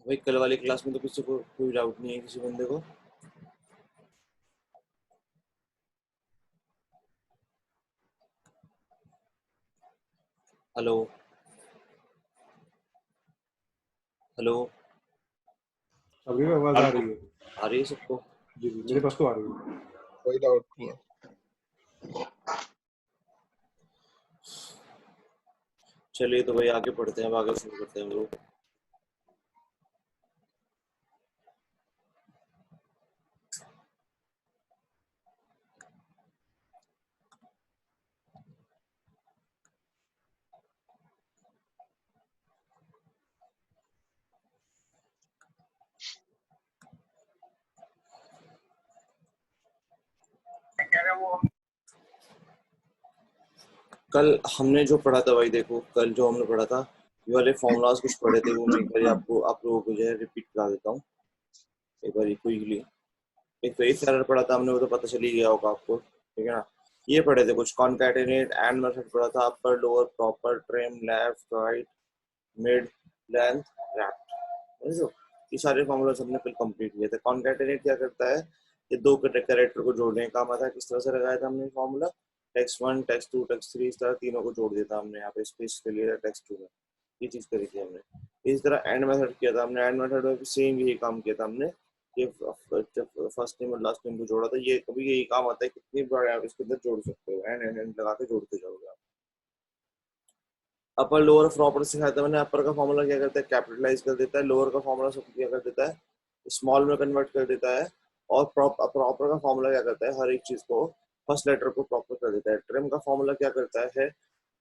भाई कल वाली क्लास में तो किसी को कोई डाउट नहीं है किसी बंदे को? हेलो हेलो, अभी भी आवाज आ रही है? आ रही है सबको? जी जी, मेरे पास तो आ रही है, कोई डाउट नहीं है। चलिए तो भाई आगे पढ़ते हैं, अब आगे शुरू करते हैं हम लोग। कल हमने जो पढ़ा था भाई, देखो कल जो हमने पढ़ा था, ये वाले फॉर्मूलाज कुछ पढ़े थे, वो मैं एक बार आपको आप लोगों को जो है रिपीट करा देता हूँ एक बार क्विकली। एक तो एक एरर पढ़ा था हमने, वो तो पता चल ही गया होगा आपको, ठीक है ना। ये पढ़े थे कुछ कॉन्कैटिनेट एंड मेथड पढ़ा था, upper lower proper trim left right mid length wrapped, ये सारे फॉर्मूलाज हमने कल कंप्लीट किए थे। कॉन्कैटिनेट क्या करता है, ये दो कैरेक्टर को जोड़ने का काम आता है। किस तरह से लगाया था हमने फॉर्मूला, टेक्स्ट 1 टेक्स्ट 2 टेक्स्ट 3, इस तरह तीनों को जोड़ दिया था हमने यहाँ पे स्पेस के लिए टेक्स्ट 2 में, ये चीज करी थी हमने। इस तरह एंड मेथड किया था हमने, एंड मेथड में भी सेम यही काम किया था हमने, ये फर्स्ट नेम और लास्ट नेम को जोड़ा था। ये कभी यही काम आता है, कितनी बार आप इसके अंदर जोड़ सकते हो, एंड एंड एंड लगा के जोड़ते जाओगे आप। अपर लोअर प्रॉपर सिखाया था मैंने। अपर का फॉर्मूला क्या करता है, कैपिटलाइज कर देता है, लोअर का फॉर्मूला सब क्या कर देता है, स्मॉल में कन्वर्ट कर देता है, और प्रॉपर का फॉर्मूला क्या करता है, हर एक चीज को फर्स्ट लेटर को प्रॉपर कर देता है। ट्रिम का फॉर्मूला क्या करता है,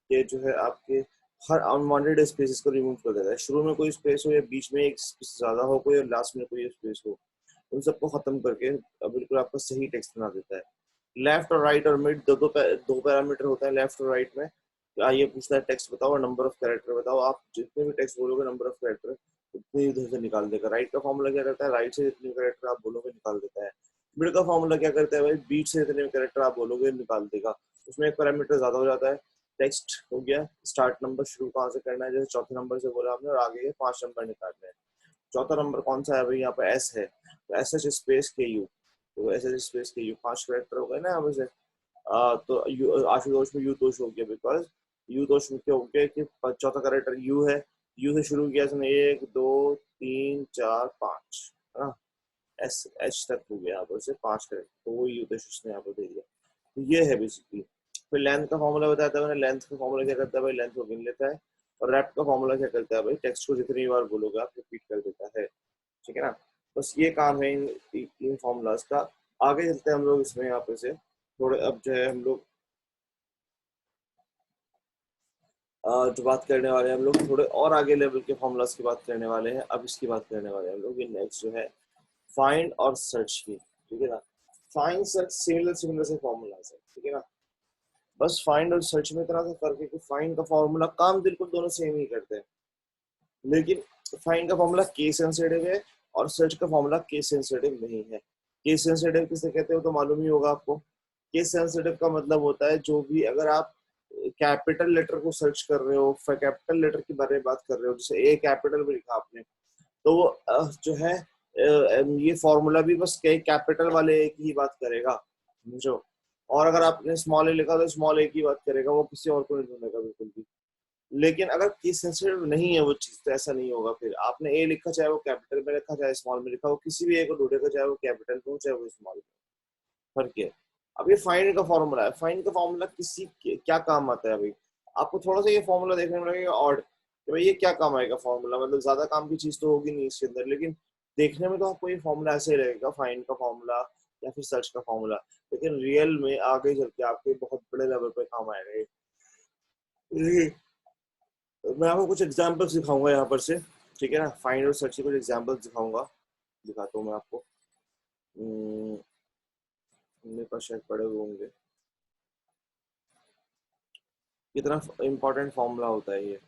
ये जो है आपके हर अनवांटेड स्पेसेस को रिमूव कर देता है। शुरू में कोई स्पेस हो या बीच में एक स्पेस ज्यादा हो कोई, और लास्ट में कोई स्पेस हो, उन सबको खत्म करके बिल्कुल आपका सही टेक्स्ट बना देता है। लेफ्ट और राइट और मिड दो पैरामीटर होता है लेफ्ट और राइट में। ये पूछता है टेक्स्ट बताओ और नंबर ऑफ कैरेक्टर बताओ, आप जितने भी टेक्स्ट बोलोगे नंबर ऑफ कैरेक्टर उतने इधर से निकाल देगा। राइट का फॉर्मूला क्या करता है, राइट से जितने कैरेक्टर आप बोलोगे निकाल देता है। मिड का फॉर्मूला क्या करता है भाई, बीच से जितने कैरेक्टर आप बोलोगे निकाल देगा। उसमें एक पैरामीटर ज्यादा हो जाता है। टेक्स्ट हो गया, स्टार्ट नंबर शुरू कहाँ से करना है, जैसे चौथे नंबर से बोला आपने, और आगे के 5 नंबर निकालने हैं। चौथा नंबर कौन सा है भाई, यहाँ पे एस है, तो एस एच स्पेस के यू, तो एस एच स्पेस के यू 5 कैरेक्टर हो गए ना यहाँ पे से। तो आशुतोष में यूतोष हो गया, बिकॉज यूतोष में क्या हो गया कि चौथा कैरेक्टर यू है, यू से शुरू किया इसने, 1 2 3 4 5, है ना, एस एच तक हो गया यहाँ पर से 5 कैरेक्टर, तो वो यूतोष उसने यहाँ पर दे दिया। ये है बेसिकली। फिर लेंथ का फॉर्मूला बताया था मैंने। लेंथ का फॉर्मूला क्या करता है भाई, लेंथ को गिन लेता है। और रैप का फॉर्मूला क्या करता है भाई, टेक्स्ट को जितनी बार बोलोगे आप रिपीट कर देता है। ठीक है ना। बस ये काम है इन फॉर्मूलाज का। आगे चलते हैं हम लोग इसमें यहाँ पे से थोड़े। अब जो है हम लोग जो बात करने वाले हैं, हम लोग थोड़े और आगे लेवल के फॉर्मूलाज की बात करने वाले हैं। अब इसकी बात करने वाले हैं हम लोग नेक्स्ट जो है फाइंड और सर्च की। ठीक है ना। फाइंड सर्च सिमिलर सिमिलर से फॉर्मूलाज है। ठीक है ना। बस फाइंड और सर्च में इतना सा फर्क है कि फाइंड का फॉर्मूला काम बिल्कुल दोनों सेम ही करते हैं, लेकिन फाइंड का फॉर्मूला केस सेंसिटिव है और सर्च का फॉर्मूला केस सेंसिटिव नहीं है। केस सेंसिटिव किसे कहते हो तो मालूम ही होगा आपको। केस सेंसिटिव का मतलब होता है जो भी, अगर आप कैपिटल लेटर को सर्च कर रहे हो, कैपिटल लेटर के बारे में बात कर रहे हो, जैसे ए कैपिटल में लिखा आपने, तो वो जो है ये फॉर्मूला भी बस कई कैपिटल वाले एक ही बात करेगा, समझो। और अगर आपने स्मॉल ए लिखा तो स्मॉल ए की बात करेगा, वो किसी और को नहीं ढूंढेगा बिल्कुल भी। लेकिन अगर केस सेंसिटिव नहीं है वो चीज, तो ऐसा नहीं होगा। फिर आपने ए लिखा, चाहे वो कैपिटल में लिखा चाहे स्मॉल में लिखा, वो किसी भी ए को ढूंढेगा, चाहे वो कैपिटल में हो चाहे वो स्मॉल में। फर्क है। अब ये फाइंड का फॉर्मूला है। फाइंड का फॉर्मूला क्या काम आता है भाई, आपको थोड़ा सा ये फॉर्मूला देखने में लगेगा ऑड कि भाई ये क्या काम आएगा फॉर्मूला, मतलब ज्यादा काम की चीज तो होगी नहीं इसके अंदर, लेकिन देखने में तो आपको ये फॉर्मूला ऐसे ही लगेगा, फाइंड का फॉर्मूला या फिर सर्च का फॉर्मूला। लेकिन रियल में आगे चल के आपके बहुत बड़े लेवल पे काम आएगा ये। मैं आपको कुछ एग्जांपल्स दिखाऊंगा यहाँ पर से। ठीक है ना। फाइंड और सर्च के कुछ एग्जांपल्स दिखाऊंगा, दिखाता हूँ मैं आपको। मेरे पास शायद पड़े हुए होंगे। कितना इंपॉर्टेंट फॉर्मूला होता है ये।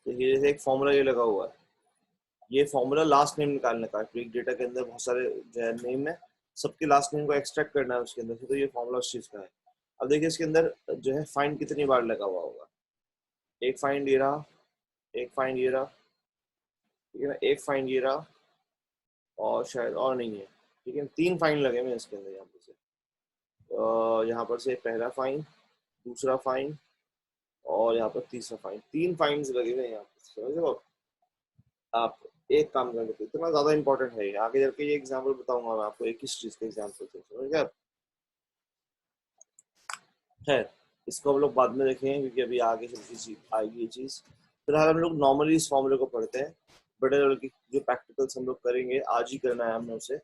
देखिए जैसे एक फॉर्मूला ये लगा हुआ है, ये फॉर्मूला लास्ट नेम निकालने का है। एक डेटा के अंदर बहुत सारे जो है नेम है, सबके लास्ट नेम को एक्सट्रैक्ट करना है उसके अंदर से, तो ये फॉर्मूला उस चीज का है। अब देखिए इसके अंदर जो है फाइंड कितनी बार लगा हुआ होगा। एक फाइंड ये रहा, एक फाइंड ये रहा, ठीक है ना, एक फाइंड ये रहा, और शायद और नहीं है। ठीक है, तीन फाइंड लगे हुए हैं इसके अंदर। यहाँ पर से यहाँ पर से पहला फाइंड, दूसरा फाइंड, और यहाँ पर तीसरा फाइंड। तीन फाइंड्स लगे हुए हैं यहाँ पर, समझ लो आप। एक काम करने के इतना ज्यादा इंपॉर्टेंट है ये। आगे चल के ये एग्जाम्पल बताऊंगा मैं आपको, एक किस चीज का एग्जाम्पल से, समझ गए आप। खैर, इसको हम लोग बाद में देखेंगे क्योंकि अभी आगे चल के आएगी ये चीज। फिलहाल हम लोग नॉर्मली इस फॉर्मूले को पढ़ते हैं। बड़े लेवल की जो प्रैक्टिकल्स हम लोग करेंगे, आज ही करना है हमने उसे,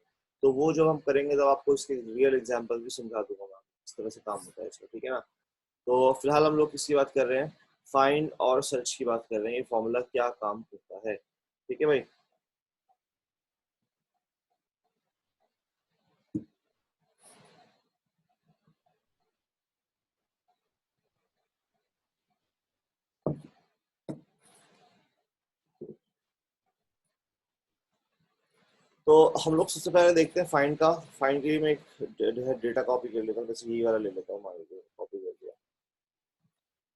तो वो जब हम करेंगे तब आपको इसके रियल एग्जाम्पल भी समझा दूंगा मैं, इस तरह से काम होता है इसका। ठीक है ना। तो फिलहाल हम लोग किसकी बात कर रहे हैं, फाइंड और सर्च की बात कर रहे हैं। ये फॉर्मूला क्या काम करता है, ठीक है भाई। तो हम लोग सबसे पहले देखते हैं फाइंड का। फाइंड के लिए मैं एक जो है डेटा कॉपी कर लेता हूँ, जैसे ये वाला ले लेता हूँ, मान लीजिए कॉपी कर दिया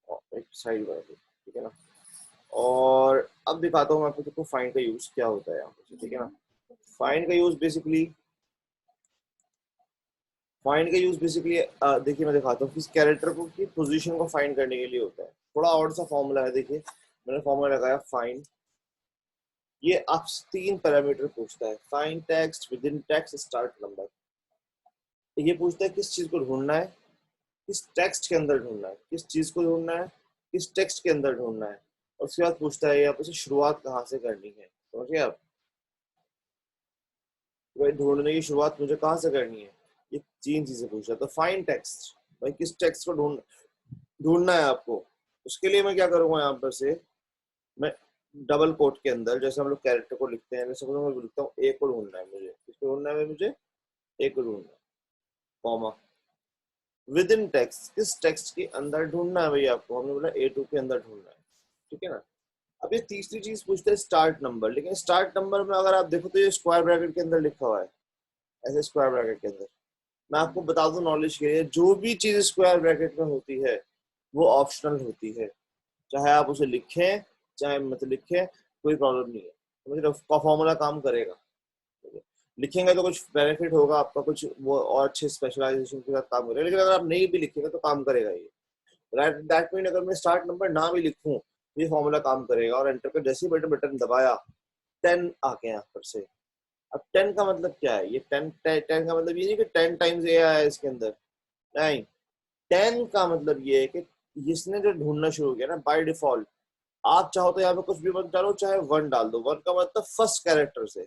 और एक साइड बना दी। ठीक है ना। और अब दिखाता हूँ मैं आपको देखो फाइंड का यूज क्या होता है यहाँ पे। ठीक है ना। फाइंड का यूज बेसिकली, देखिए मैं दिखाता हूँ किस कैरेक्टर को की पोजीशन को फाइंड करने के लिए होता है। थोड़ा और सा फॉर्मूला है, देखिए मैंने फॉर्मूला लगाया फाइंड। ये आपसे तीन पैरामीटर पूछता है, find text, with in text, start number. ये पूछता है किस चीज को ढूंढना है, किस टेक्स्ट के अंदर ढूंढना है, किस चीज को ढूंढना है, किस टेक्स्ट के अंदर ढूंढना है। और उसके बाद पूछता है यहाँ पे शुरुआत कहाँ से करनी है, समझिए आप। भाई ढूंढने की शुरुआत मुझे कहाँ से करनी है, ये तीन चीजें पूछ रहा है। तो फाइंड टेक्स्ट, भाई किस टेक्स्ट को ढूंढना है आपको। उसके लिए मैं क्या करूंगा यहाँ पर से, मैं डबल कोट के अंदर, जैसे हम लोग कैरेक्टर को लिखते हैं, वैसे मैं लिखता हूँ ए को ढूंढना है मुझे, किसको ढूंढना है मुझे, ए को ढूंढना है, कॉमा, विद इन टेक्स्ट, किस टेक्स्ट के अंदर ढूंढना है भैया आपको, हमने बोला A2 के अंदर ढूंढना है। ठीक है ना। अब ये तीसरी चीज पूछते हैं स्टार्ट नंबर, लेकिन स्टार्ट नंबर में अगर आप देखो तो ये स्क्वायर ब्रैकेट के अंदर लिखा हुआ है, ऐसे स्क्वायर ब्रैकेट के अंदर। मैं आपको बता दूं नॉलेज के लिए, जो भी चीज स्क्वायर ब्रैकेट में होती है वो ऑप्शनल होती है। चाहे आप उसे लिखें चाहे मत लिखें, कोई प्रॉब्लम नहीं है, समझ रहे हो, फॉर्मूला काम करेगा। लिखेंगे तो कुछ बेनिफिट होगा आपका, कुछ वो और अच्छे स्पेशलाइजेशन के साथ काम करेगा, लेकिन अगर आप नहीं भी लिखेंगे तो काम करेगा ये। राइट, दैट मीन अगर मैं स्टार्ट नंबर ना भी लिखूं, ये फॉर्मूला काम करेगा। और एंटर का जैसे ही बटन बटन दबाया, 10 आ गया यहाँ पर से। अब 10 का मतलब क्या है, ये 10 10 का मतलब ये नहीं कि 10 टाइम्स ए आया है इसके अंदर। नहीं, 10 का मतलब ये है कि जिसने जो ढूंढना शुरू किया ना बाय डिफॉल्ट, आप चाहो तो यहाँ पे कुछ भी मत डालो, चाहे 1 डाल दो, 1 का मतलब फर्स्ट कैरेक्टर से,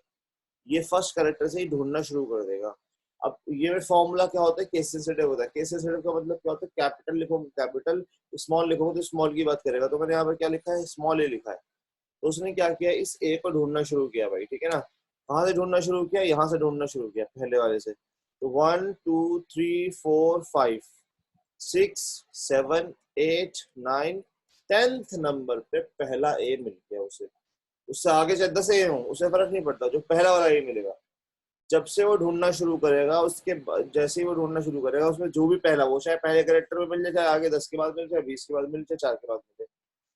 ये फर्स्ट कैरेक्टर से ही ढूंढना शुरू कर देगा। अब ये फॉर्मूला क्या होता है, केस सेंसिटिव होता है। केस सेंसिटिव का मतलब क्या होता है, कैपिटल लिखोगे कैपिटल, स्मॉल लिखोगे तो स्मॉल की बात करेगा। तो मैंने यहाँ पर क्या लिखा है, स्मॉल ए लिखा है। तो उसने क्या किया, इस ए को ढूंढना शुरू किया भाई, ठीक है ना। कहाँ से ढूंढना शुरू किया, यहाँ से ढूंढना शुरू किया पहले वाले से। तो 1 2 3 4 5 6 7 8 9 10th नंबर पे पहला ए मिल गया उसे। उससे आगे चाहे 10 ए हो, उसे फर्क नहीं पड़ता, जो पहला वाला ए मिलेगा। जब से वो ढूंढना शुरू करेगा, उसके जैसे ही वो ढूंढना शुरू करेगा, उसमें जो भी पहला, वो चाहे पहले कैरेक्टर में मिल जाए, चाहे आगे 10 के बाद मिल जाए, 20 के बाद मिल जाए, 4 के बाद मिल जाए,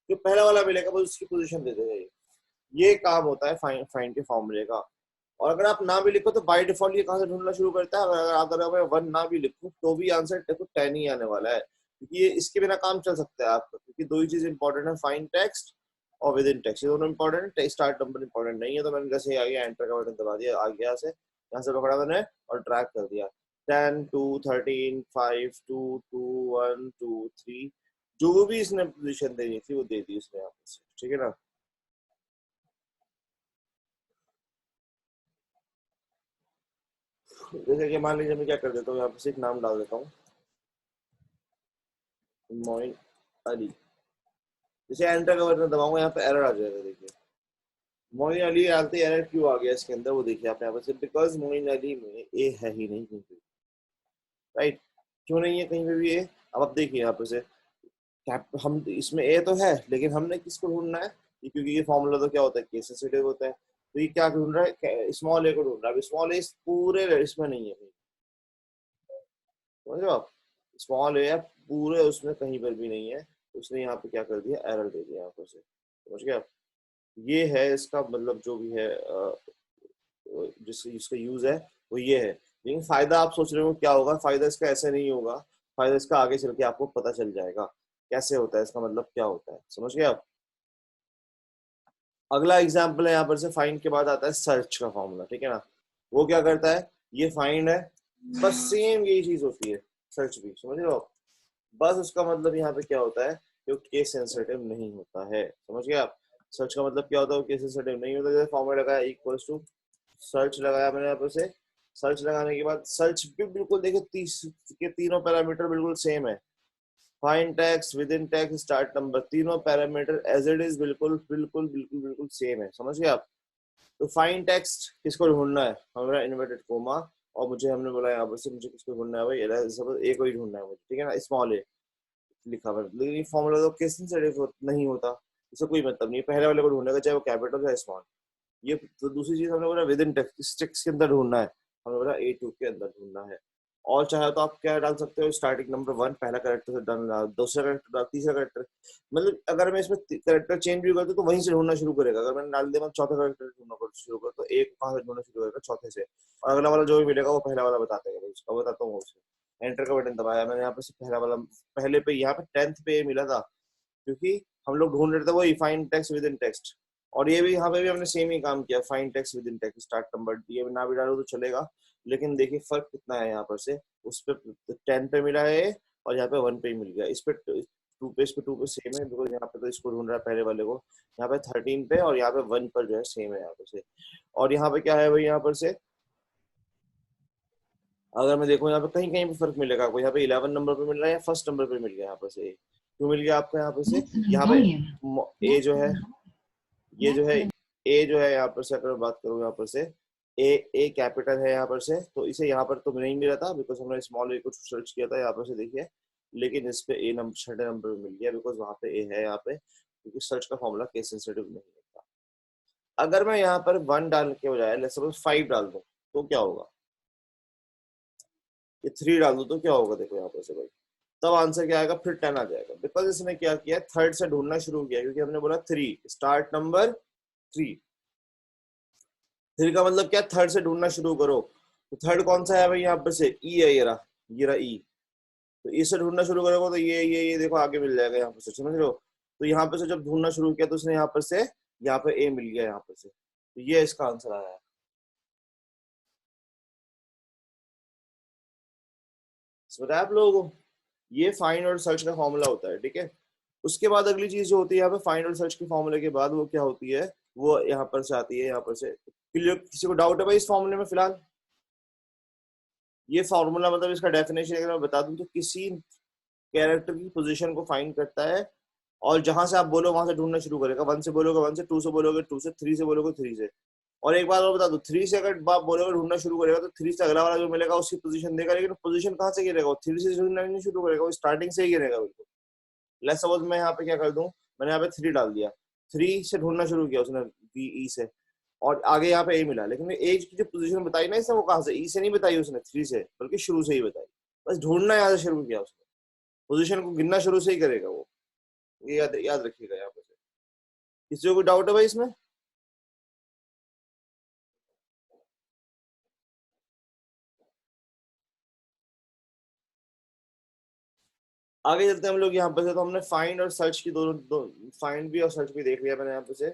जो पहला वाला मिलेगा बस उसकी पोजीशन दे देगा। ये काम होता है फाइंड के फॉर्मूले का। और अगर आप ना भी लिखो तो बाय डिफॉल्ट ये कहाँ से ढूंढना शुरू करता है, अगर मैं 1 ना भी लिखूं तो भी आंसर देखो 10 ही आने वाला है, क्योंकि ये इसके बिना काम चल सकता है आपका, क्योंकि दो ही चीज इंपॉर्टेंट है, फाइंड टेक्स्ट और विद इन टेक्स्ट, ये दोनों इंपॉर्टेंट है। स्टार्ट नंबर इंपॉर्टेंट नहीं है। तो मैंने जैसे ही आ गया एंटर का बटन दबा दिया, आ गया से यहाँ से पकड़ा मैंने और ड्रैग कर दिया। 10 2 13 5 2 2 1 2 3, जो भी इसने पोजीशन देनी थी वो दे दी उसने यहाँ पे, ठीक है ना। जैसे कि मान लीजिए मैं क्या कर देता हूँ, यहाँ पे सिर्फ नाम डाल देता हूँ, मोइन अली। जैसे एंटर का बटन दबाऊंगा, यहाँ पे एरर आ जाएगा। देखिए मोइन अली डालते एरर क्यों आ गया इसके अंदर, वो देखिए आप यहाँ पे सिर्फ बिकॉज मोइन अली में ए है ही नहीं कहीं पे, राइट। क्यों नहीं है कहीं पे भी ए। अब आप देखिए यहाँ पे से हम इसमें ए तो है, लेकिन हमने किसको ढूंढना है, क्योंकि ये फॉर्मूला तो क्या होता है, केस सेंसिटिव होता है। तो ये क्या ढूंढ रहा है, स्मॉल ए को ढूंढ रहा है। स्मॉल ए इस पूरे इसमें नहीं है, समझ रहे हो आप। स्मॉल ए पूरे उसमें कहीं पर भी नहीं है। उसने यहाँ पे क्या कर दिया, एरर दे दिया यहाँ पर से, समझ गए आप। ये है इसका मतलब, जो भी है जिसका यूज है वो ये है। लेकिन फायदा आप सोच रहे हो क्या होगा, फायदा इसका ऐसे नहीं होगा। फायदा इसका आगे चल के आपको पता चल जाएगा कैसे होता है, इसका मतलब क्या होता है, समझ गए आप। अगला एग्जाम्पल है यहाँ पर से, फाइंड के बाद आता है सर्च का फॉर्मूला, ठीक है ना। वो क्या करता है, ये फाइंड है, बस सेम यही चीज होती है सर्च भी, समझ रहे हो आप। बस उसका मतलब यहाँ पे क्या होता है, जो केस सेंसिटिव नहीं होता है, समझ गए आप। सर्च का मतलब क्या होता है, वो केस सेंसिटिव नहीं होता। जैसे फॉर्मूला लगाया इक्वल्स टू सर्च लगाया मैंने यहाँ पर से। सर्च लगाने के बाद सर्च भी बिल्कुल देखिए 30 के तीनों पैरामीटर बिल्कुल सेम है। Find text, with in text, start number, तीनों पैरामीटर एज इट इज बिल्कुल बिल्कुल बिल्कुल बिल्कुल सेम है, समझ गए आप। तो फाइंड टेक्स्ट किसको ढूंढना है, हमारा इन्वर्टेड कोमा, और मुझे हमने बोला यहाँ पर से मुझे किसको ढूंढना है भाई, ए को ही ढूंढना है मुझे, ठीक है ना, स्मॉल ए लिखा हुआ है। लेकिन ये फॉर्मूला तो किस से नहीं होता, इससे कोई मतलब नहीं, पहले वाले को ढूंढेगा चाहे वो कैपिटल चाहे स्मॉल। ये तो दूसरी चीज हमने बोला विद इन टेक्स्ट, टेक्स्ट के अंदर ढूंढना है, हमने बोला A2 के अंदर ढूंढना है। और चाहे तो आप क्या डाल सकते हो, स्टार्टिंग नंबर 1 पहला करेक्टर से डालना, दूसरा करेक्टर डाल, तीसरा करेक्टर, मतलब अगर मैं इसमें करेक्टर चेंज भी करता तो वहीं से ढूंढना शुरू करेगा। अगर मैंने डाल दिया मैं चौथा करेक्टर ढूंढना शुरू कर, तो एक कहाँ से ढूंढना शुरू करेगा, चौथे से, और अगला वाला जो भी मिलेगा वो पहला वाला बता देगा, उसका बताता हूँ उसे। एंटर का बटन दबाया मैंने यहाँ पे से, पहला वाला पहले पे यहाँ पे 10th पे मिला था, क्योंकि हम लोग ढूंढ रहे थे वो find text with in text. और ये भी यहाँ पे भी हमने सेम ही काम किया, find text with in text, start number, ये ना भी डालो तो चलेगा। लेकिन देखिए फर्क कितना है यहाँ पर से, उस पे 10 पे मिला है और यहाँ पे 1 पे मिल गया। इस पे 2 पे सेम है, बिकॉज यहाँ पे तो इसको ढूंढ रहा है पहले वाले को, यहाँ पे 13 पे और यहाँ पे 1 पर जो है सेम है यहाँ पर से। और यहाँ पे क्या है भाई, यहाँ पर से अगर मैं देखूँ यहाँ पे कहीं कहीं पे फर्क मिलेगा आपको, यहाँ पे 11 नंबर पे मिल रहा है या फर्स्ट नंबर पे मिल गया, यहाँ पर से क्यों मिल गया आपको यहाँ पर से, यहाँ पे ए जो है, ये जो है ए जो है यहाँ पर से, अगर मैं बात करूँ यहाँ पर से ए, ए कैपिटल है यहाँ पर से, तो इसे यहाँ पर तो नहीं मिला था बिकॉज हमने स्मॉल ए को सर्च किया था यहाँ पर से, देखिए। लेकिन इस पे ए नंबर, छठे नंबर पे मिल गया बिकॉज वहां पे ए है यहाँ पे, क्योंकि सर्च का फॉर्मूला केस सेंसिटिव नहीं होता। अगर मैं यहाँ पर 1 डाल के बजाय लेट्स सपोज 5 डाल दूं तो क्या होगा, ये 3 डाल दूं तो क्या होगा, देखो यहाँ पर से भाई, तब आंसर क्या आएगा, फिर 10 आ जाएगा। बिकॉज इसने क्या किया, थर्ड से ढूंढना शुरू किया, क्योंकि हमने बोला 3 स्टार्ट नंबर 3। थ्री का मतलब क्या, थर्ड से ढूंढना शुरू करो। तो थर्ड कौन सा है भाई, यहाँ पर से ई है, ये रहा ई। तो ई से ढूंढना शुरू करोगे तो ये देखो आगे मिल जाएगा यहाँ पर से, समझ रहे हो। तो यहाँ पर से जब ढूंढना शुरू किया तो उसने यहाँ पर से, यहाँ पे ए मिल गया यहाँ पर से, तो ये इसका आंसर आया है। समझ आया आप लोगों को? ये फाइंड और सर्च का फॉर्मूला होता है, ठीक है। उसके बाद अगली चीज जो होती है यहाँ पे फाइंड और सर्च के फॉर्मूले के बाद वो क्या होती है, वो यहाँ पर से आती है, यहाँ पर से। क्लियर? किसी को डाउट है भाई इस फॉर्मूले में फिलहाल? ये फॉर्मूला मतलब इसका डेफिनेशन अगर मैं बता दूं तो किसी कैरेक्टर की पोजीशन को फाइंड करता है, और जहां से आप बोलो वहां से ढूंढना शुरू करेगा। वन से बोलोगे वन से, टू से बोलोगे टू से, थ्री से बोलोगे थ्री से। और एक बात और बता दो, थ्री से अगर आप बोलोगे ढूंढना शुरू करेगा तो थ्री से अगला वाला जो मिलेगा उसकी पोजीशन देगा, लेकिन पोजीशन कहाँ से गिरेगा? वो थ्री से ढूंढना नहीं शुरू करेगा, वो स्टार्टिंग से ही गिरेगा बिल्कुल। लेट्स सपोज मैं यहाँ पे क्या कर दूं, मैंने यहाँ पे थ्री डाल दिया, थ्री से ढूंढना शुरू किया उसने वी ई से, और आगे यहाँ पे ए मिला, लेकिन ए की जो पोजीशन बताई ना इसने, वो कहाँ से, ई से नहीं बताई उसने, थ्री से, बल्कि शुरू से ही बताई। बस ढूंढना यहाँ से शुरू किया उसने, पोजीशन को गिनना शुरू से ही करेगा वो। ये याद याद रखिएगा यहाँ पे। किसी को कोई डाउट है भाई इसमें? आगे चलते हैं हम लोग यहाँ पे से। तो हमने फाइंड और सर्च की दोनों फाइंड भी और सर्च भी देख लिया मैंने यहाँ पे से।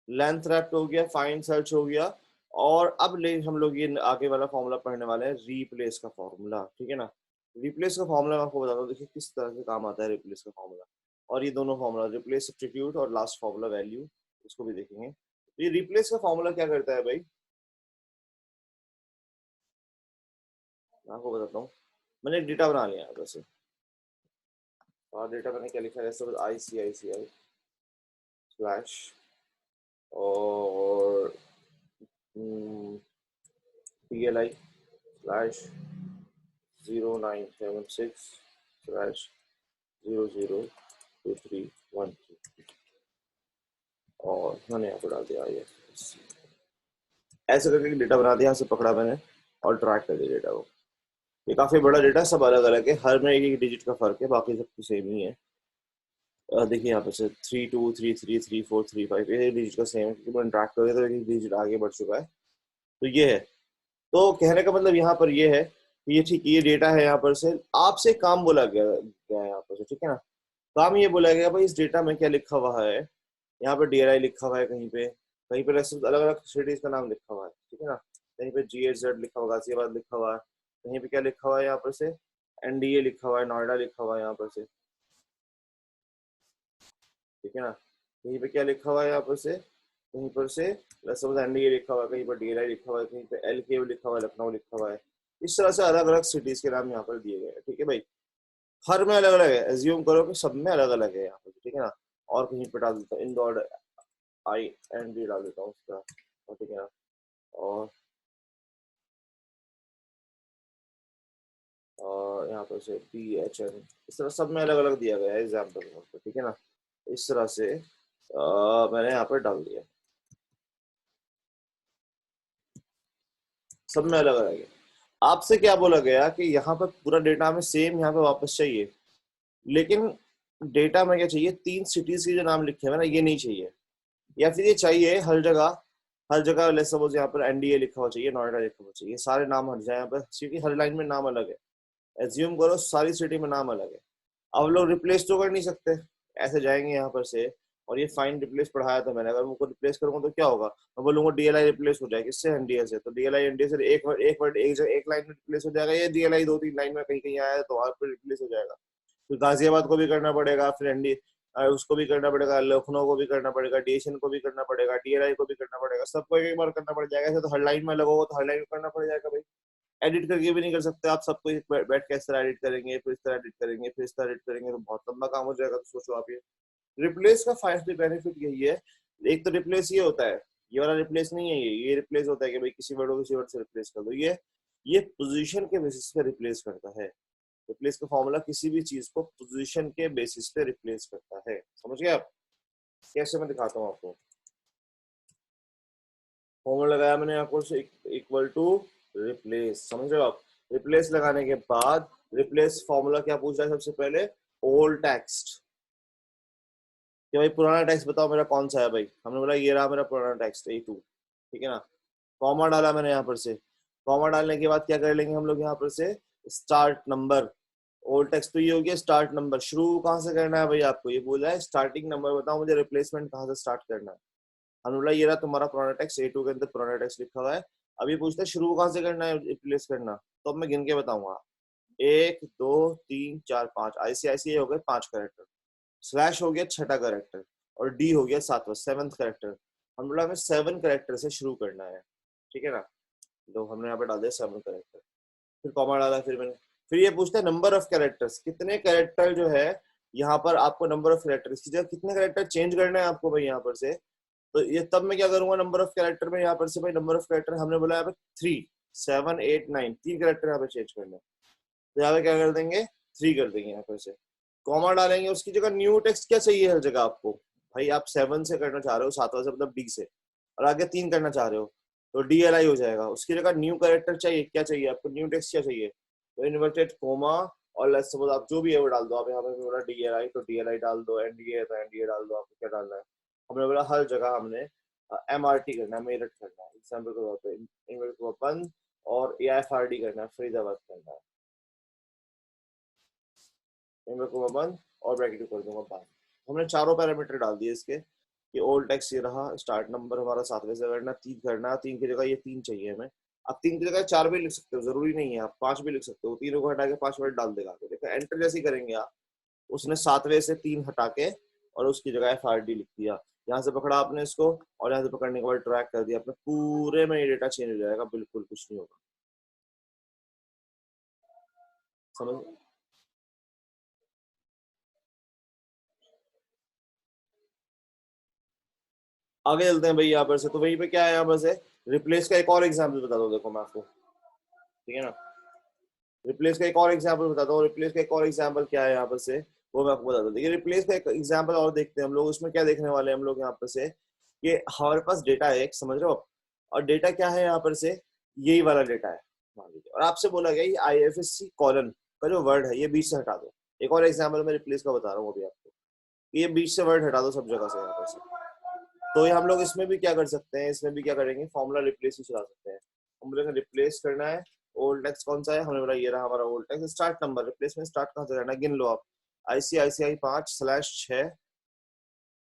लेंथ रैप्ट हो गया, फाइंड सर्च हो गया, और अब ले हम लोग ये आगे वाला फॉर्मूला पढ़ने वाले हैं, रीप्लेस का फॉर्मूला, ठीक है ना। रिप्लेस का फॉर्मूला मैं आपको बताता हूँ, देखिए किस तरह से काम आता है रिप्लेस का फॉर्मूला। और ये दोनों फॉर्मूला, रिप्लेस सब्स्टिट्यूट और लास्ट फॉर्मूला वैल्यू, इसको भी देखेंगे। तो ये रिप्लेस का फॉर्मूला क्या करता है भाई, मैं आपको बताता हूँ। मैंने एक डेटा बना लिया है वैसे, और डेटा मैंने क्या लिखा है, जैसे ICICI स्लैश और PLI स्लैश 0976 स्लैश 002313, और मैंने यहाँ पर डाल दिया ये, ऐसे करके डेटा बना दिया, यहाँ से पकड़ा मैंने और ट्रैक कर दिया डेटा को। ये काफी बड़ा डेटा, सब अलग अलग है, हर में एक एक डिजिट का फर्क है, बाकी सब कुछ सेम ही है। देखिए यहाँ पे से 32333435 ये डिजिट का सेम है, क्योंकि मैंने ट्रैक कर दिया तो एक डिजिट आगे बढ़ चुका है। तो ये है। तो कहने का मतलब यहाँ पर ये है कि ये ठीक, ये डेटा है, यहाँ पर से आपसे काम बोला गया गया है यहाँ पर से, ठीक है ना। काम ये बोला गया भाई इस डेटा में क्या लिखा हुआ है, यहाँ पे DRI लिखा हुआ है, कहीं पे अलग अलग सिटीज का नाम लिखा हुआ है, ठीक है ना। कहीं पे GHZ लिखा हुआ, गाजियाबाद लिखा हुआ है, कहीं पे क्या लिखा हुआ है यहाँ पर से, NDA लिखा हुआ है, नोएडा लिखा हुआ है यहाँ पर से, ठीक है ना। कहीं पे क्या लिखा हुआ है यहाँ पर से, कहीं पर से सपोज NDA लिखा हुआ है, कहीं पर DRI लिखा हुआ है, कहीं पे LK लिखा हुआ है, लखनऊ लिखा हुआ है। इस तरह से अलग अलग सिटीज के नाम यहाँ पर दिए गए हैं, ठीक है भाई। हर में अलग अलग है, एज्यूम करो कि सब में अलग अलग है यहाँ पर, ठीक है ना। और कहीं पर डाल देता हूँ इंदौर, IND डाल देता हूँ उसका, ठीक है ना। और यहाँ पर से PHN, इस तरह सब में अलग अलग दिया गया है एग्जाम्पल, ठीक है ना। इस तरह से मैंने यहाँ पर डाल दिया, सब में अलग अलग है। आपसे क्या बोला गया कि यहाँ पर पूरा डेटा हमें सेम यहाँ पे वापस चाहिए, लेकिन डेटा में क्या चाहिए, तीन सिटीज के जो नाम लिखे हुए ना ये नहीं चाहिए, या फिर ये चाहिए हर जगह लेट्स सपोज यहाँ पर NDA लिखा हुआ चाहिए, नोएडा लिखा हुआ चाहिए, सारे नाम हट जाए यहाँ पर, क्योंकि हर लाइन में नाम अलग है। एज्यूम करो सारी सिटी में नाम अलग है, अब लोग रिप्लेस तो कर नहीं सकते, ऐसे जाएंगे यहाँ पर से। और ये फाइंड रिप्लेस पढ़ाया था मैंने, अगर उनको रिप्लेस करूंगा तो क्या होगा, मैं बोलूंगा DLI रिप्लेस हो जाएगी इससे NDA से, तो DLI NDA से एक वर्ड एक लाइन में रिप्लेस हो जाएगा, ये DLI दो तीन लाइन में कहीं कहीं आया है तो वहां पर रिप्लेस हो जाएगा। फिर गाजियाबाद को भी करना पड़ेगा, फिर ND उसको भी करना पड़ेगा, लखनऊ को भी करना पड़ेगा, DHN को भी करना पड़ेगा, DLI को भी करना पड़ेगा, सबको एक एक बार करना पड़ जाएगा। ऐसे तो हर लाइन में अलग होगा तो हर लाइन में करना पड़ जाएगा भाई। एडिट करके भी नहीं कर सकते आप, सबको बैठ के इस तरह एडिट करेंगे, फिर इस तरह एडिट करेंगे, फिर इस तरह एडिट करेंगे, तो बहुत लंबा काम हो जाएगा। तो सोचो आप, ये रिप्लेस का फाइनल बेनिफिट यही है। एक तो रिप्लेस ये होता है, ये वाला रिप्लेस नहीं है, ये रिप्लेस होता है कि भाई किसी वर्ड को किसी वर्ड से रिप्लेस कर दो। ये पोजीशन के बेसिस पे रिप्लेस करता है। रिप्लेस का फॉर्मूला किसी भी चीज को पोजीशन के बेसिस पे रिप्लेस करता है, समझ गए आप? कैसे, मैं दिखाता हूँ आपको। फॉर्मूला लगाया मैंने आपको, इक्वल टू रिप्लेस, समझ रहे हो आप? रिप्लेस लगाने के बाद रिप्लेस फॉर्मूला क्या पूछ रहा है सबसे पहले, ओल्ड टेक्स्ट, कि भाई पुराना टेक्स्ट बताओ मेरा कौन सा है भाई। हमने बोला ये रहा मेरा पुराना टेक्स्ट A2, ठीक है ना। कॉमा डाला मैंने यहाँ पर से, कॉमा डालने के बाद क्या कर लेंगे हम लोग यहाँ पर से, स्टार्ट नंबर। ओल्ड टेक्स्ट तो ये हो गया, स्टार्ट नंबर शुरू कहाँ से करना है भाई, आपको ये बोला है स्टार्टिंग नंबर बताओ मुझे, रिप्लेसमेंट कहाँ से स्टार्ट करना है। हमने बोला ये रहा तुम्हारा पुराना टेक्स्ट, A2 के अंदर पुराना टेक्स्ट लिखा हुआ है। अब ये पूछता है शुरू कहाँ से करना है रिप्लेस करना, तो अब मैं गिन के बताऊंगा 1 2 3 4 5, ICICI हो गए 5 कैरेक्टर, स्लैश हो गया 6ठा कैरेक्टर, और डी हो गया 7वां 7th कैरेक्टर। हम बोला हमें 7 कैरेक्टर से शुरू करना है, ठीक है ना। तो हमने यहाँ पे डाल दिया 7 कैरेक्टर, फिर कॉमा डाला, फिर ये पूछता है नंबर ऑफ कैरेक्टर्स, कितने कैरेक्टर जो है यहाँ पर आपको नंबर ऑफ कैरेक्टर्स की जगह कितने कैरेक्टर चेंज करना है आपको भाई यहाँ पर से। तो ये तब मैं क्या करूंगा नंबर ऑफ कैरेक्टर में, यहाँ पर से भाई नंबर ऑफ कैरेक्टर हमने बोला यहाँ पे 3 7 8 9, 3 कैरेक्टर यहाँ पे चेंज करना है, तो यहाँ पे क्या कर देंगे 3 कर देंगे यहाँ पर से, कॉमा डालेंगे, उसकी जगह न्यू टेक्स्ट क्या चाहिए हर जगह आपको, भाई आप 7 से करना चाह रहे हो, 7वां से मतलब डी से, और आगे 3 करना चाह रहे हो तो DLI हो जाएगा, उसकी जगह न्यू कैरेक्टर चाहिए, क्या चाहिए आपको न्यू टेक्स्ट क्या चाहिए, तो इन्वर्टेड कोमा, और लेट्स सपोज आप जो भी है वो डाल दो, आप यहाँ पे बोला DLI तो DLI डाल दो, NDA तो NDA डाल दो, आपको क्या डालना है, हमने बोला हर जगह हमने MRT करना है, मेरठ करना है, एग्जाम्पल के तौर पर इन्वर्टेड कोमा बंद, और AFRD करना है, फरीदाबाद करना है, इन्वर्टेड कोमा बंद और ब्रैकेट कर दूंगा बंद। हमने चारों पैरामीटर डाल दिए इसके, ये ओल्ड टेक्स्ट ये रहा, स्टार्ट नंबर हमारा 7वें से करना, 3 करना, 3 की जगह ये 3 चाहिए हमें, आप 3 की जगह 4 भी लिख सकते हो, जरूरी नहीं है, आप 5 भी लिख सकते हो, तीनों को हटा के 5 वर्ड डाल देगा, देखो एंटर जैसे ही करेंगे आप, उसने 7वें से 3 हटा के और उसकी जगह FRD लिख दिया, यहाँ से पकड़ा आपने इसको, और यहाँ से पकड़ने के बाद ट्रैक कर दिया आपने, पूरे में ये डेटा चेंज हो जाएगा, बिल्कुल कुछ नहीं होगा, समझ। आगे चलते हैं भाई यहाँ पर से, तो वहीं पे क्या है यहाँ पर से, रिप्लेस का एक और एग्जाम्पल बता दो, देखो मैं आपको, ठीक है ना, रिप्लेस का एक और एग्जांपल बताता हूँ, रिप्लेस का एक और एग्जांपल क्या है यहाँ पर से, वो मैं आपको बताता हूँ। देखिए रिप्लेस का एक एग्जांपल और देखते हैं हम लोग, उसमें क्या देखने वाले हैं हम लोग यहाँ पर से, कि हमारे पास डेटा है एक, समझ रहे हो, और डेटा क्या है यहाँ पर से, यही वाला डेटा है मान लीजिए, और आपसे बोला गया ये IFSC कॉलन का जो वर्ड है ये बीच से हटा दो। एक और एग्जाम्पल मैं रिप्लेस का बता रहा हूँ अभी आपको, ये बीच से वर्ड हटा दो सब जगह से यहाँ पर से, तो ये हम लोग इसमें भी क्या कर सकते हैं, इसमें भी क्या करेंगे, फॉर्मूला रिप्लेस ही चला सकते हैं। हम बोलेंगे रिप्लेस करना है, ओल्ड टेक्स्ट कौन सा है, हमने बोला ये रहा हमारा old text, start number, replacement start कहाँ से करना है, गिन लो आप, ICICI 5/6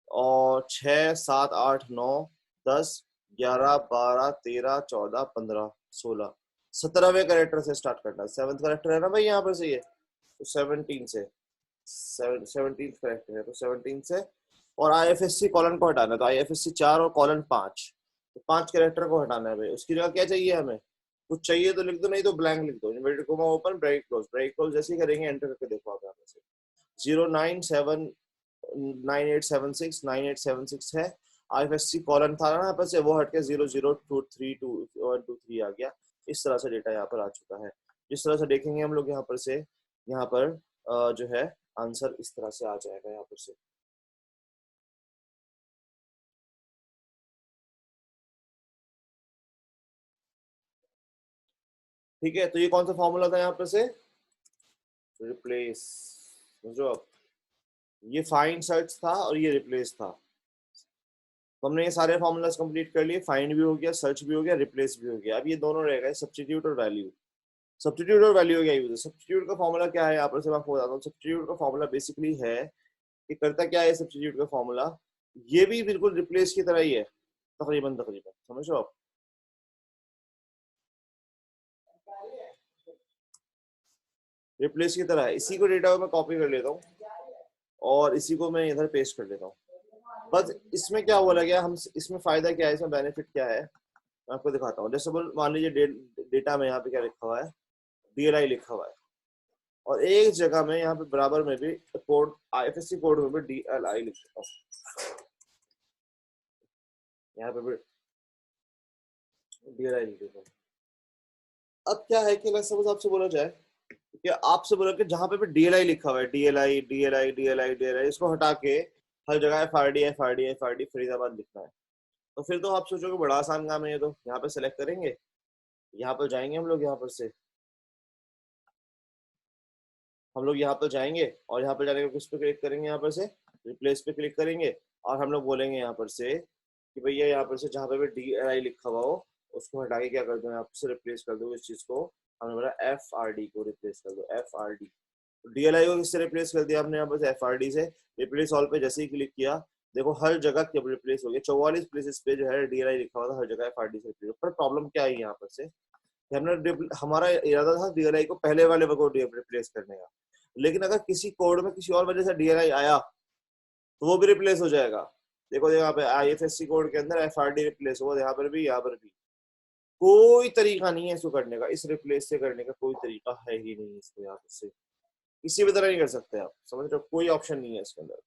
और 6 7 8 9 10 11 12 13 14 15 16 17वें कैरेक्टर से स्टार्ट करना है, 7th कैरेक्टर है ना भाई यहाँ पर से, ये तो 17 से 17th कैरेक्टर है, तो 17 से, और IFSC कॉलन को हटाना है, तो IFSC 4 और कॉलन 5, तो 5 कैरेक्टर को हटाना है भाई, उसकी जगह क्या चाहिए हमें, कुछ चाहिए तो लिख दो, नहीं तो ब्लैंक लिख दो, inverted coma open bracket close, bracket close जैसे ही करेंगे एंटर करके देखो आप यहाँ पे से 0979876 है, IFSC कॉलन था ना यहाँ पर से, वो हट के 00232123 आ गया, इस तरह से डेटा यहाँ पर आ चुका है। जिस तरह से देखेंगे हम लोग यहाँ पर से, यहाँ पर जो है आंसर इस तरह से आ जाएगा यहाँ पर से। ठीक है, तो ये कौन सा फॉर्मूला था यहाँ पर से, रिप्लेस, समझो आप, ये फाइंड सर्च था और ये रिप्लेस था, तो हमने ये सारे फॉर्मूलाज कंप्लीट कर लिए, फाइंड भी हो गया, सर्च भी हो गया, रिप्लेस भी हो गया, अब ये दोनों रह गए सब्स्टिट्यूट और वैल्यू। सब्स्टिट्यूट और वैल्यू हो गया यूजर, सब्स्टिट्यूट का फॉर्मूला क्या है यहाँ पर से मैं आपको बताता हूँ, सब्स्टिट्यूट का फॉर्मूला बेसिकली है कि करता क्या है सब्स्टिट्यूट का फॉर्मूला, ये भी बिल्कुल रिप्लेस की तरह ही है, तकरीबन तकरीबन, समझो आप, रिप्लेस की तरह है। इसी को डेटा को मैं कॉपी कर लेता हूँ और इसी को मैं इधर पेस्ट कर लेता हूँ, बस इसमें क्या बोला गया, हम इसमें फायदा क्या है, इसमें बेनिफिट क्या है मैं आपको दिखाता हूँ। जैसे मान लीजिए डेटा में यहाँ पे क्या लिखा हुआ है, DLI लिखा हुआ है, और एक जगह में यहाँ पे बराबर में भी कोड, IFSC कोड में भी DLI लिख देता हूँ, यहाँ पे भी DLI लिख देता हूँ। अब क्या है कि मैं सपोज आपसे बोला जाए कि आपसे बोला कि जहाँ पे भी DLI लिखा हुआ है, DLI इसको हटा के हर जगह FRD फरीदाबाद लिखना है, तो फिर तो आप सोचोगे बड़ा आसान काम है ये, तो यहाँ पे सेलेक्ट करेंगे, यहाँ पर जाएंगे हम लोग, यहाँ पर से हम लोग यहाँ पर जाएंगे, और यहाँ पर जाने के किस पे क्लिक करेंगे, यहाँ पर से रिप्लेस पे क्लिक करेंगे, और हम लोग बोलेंगे यहाँ पर से कि भैया यहाँ पर से जहाँ पे भी DLI लिखा हुआ हो उसको हटा के क्या कर दो, यहाँ पर से रिप्लेस कर दो इस चीज को, हमने बोला FRD को रिप्लेस कर दो, FRD, DLI को किससे रिप्लेस कर दिया हमने यहाँ पर से, FRD से। रिप्लेस ऑल पे जैसे ही क्लिक किया देखो हर जगह क्या रिप्लेस हो गया, 44 प्लेसेस पे जो है DLI लिखा हुआ था, हर जगह FRD से रिप्लेस। पर प्रॉब्लम क्या आई यहाँ पर से, हमने हमारा इरादा था DLI को पहले वाले को रिप्लेस करने का, लेकिन अगर किसी कोड में किसी और वजह से DLI आया तो वो भी रिप्लेस हो जाएगा। देखो यहाँ पे IFSC कोड के अंदर FRD रिप्लेस हुआ, यहाँ पर भी, यहाँ पर भी। कोई तरीका नहीं है इसको करने का, इस रिप्लेस से करने का कोई तरीका है ही नहीं इसको, यहाँ से किसी भी तरह नहीं कर सकते आप, समझ रहे हो, कोई ऑप्शन नहीं है इसके अंदर।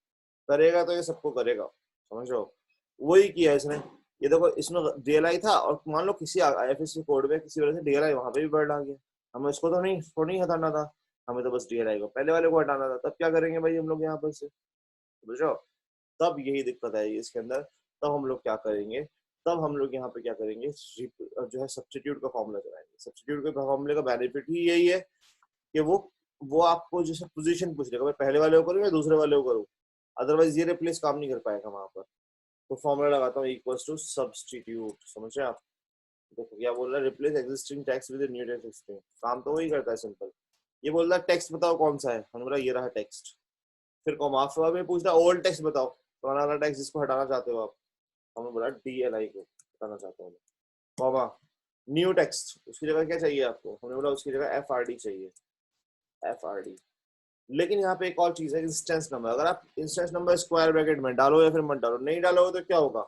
करेगा तो ये सबको करेगा, समझ रहे हो, वही किया इसने। ये देखो इसमें DLI था, और मान लो किसी IFSC कोड में किसी वजह से DLI वहां पे भी वर्ड आ गया, हमें इसको तो नहीं हटाना था, हमें तो बस DLI को पहले वाले को हटाना था। तब क्या करेंगे भाई हम लोग यहाँ पर से, समझ रहे हो, तब यही दिक्कत आएगी इसके अंदर। तब हम लोग क्या करेंगे, तब हम लोग यहाँ पे क्या करेंगे, जो है सब्स्टिट्यूट का फॉर्मूला चलाएंगे। सब्स्टिट्यूट के फॉर्मूले का बेनिफिट ही यही है कि वो आपको जैसे पोजीशन पूछ लेगा, मैं पहले वाले को करूँ या दूसरे वाले को करूँ, अदरवाइज ये रिप्लेस काम नहीं कर पाएगा वहां पर। तो फॉर्मूला लगाता हूँ इक्वल्स टू सब्स्टिट्यूट, समझ रहे आप। देखो क्या बोल रहा है, replace existing text with new text string, काम तो वही करता है सिंपल। ये बोल रहा है टेक्स्ट बताओ कौन सा है, हमने बोला ये रहा टेक्स्ट। फिर कॉमा में पूछ रहा है ओल्ड टेक्स्ट बताओ, पुराना टेक्स्ट जिसको हटाना चाहते हो आप, हमने बोला DLI को हटाना चाहते हो, कॉमा न्यू टेक्स्ट, उसकी जगह क्या चाहिए आपको, हमने बोला उसकी जगह FRD चाहिए, FRD। लेकिन यहाँ पे एक और चीज है, इंस्टेंस नंबर। अगर आप इंस्टेंस नंबर स्क्वायर ब्रैकेट में डालो या फिर मत डालो, नहीं डालोगे तो क्या होगा,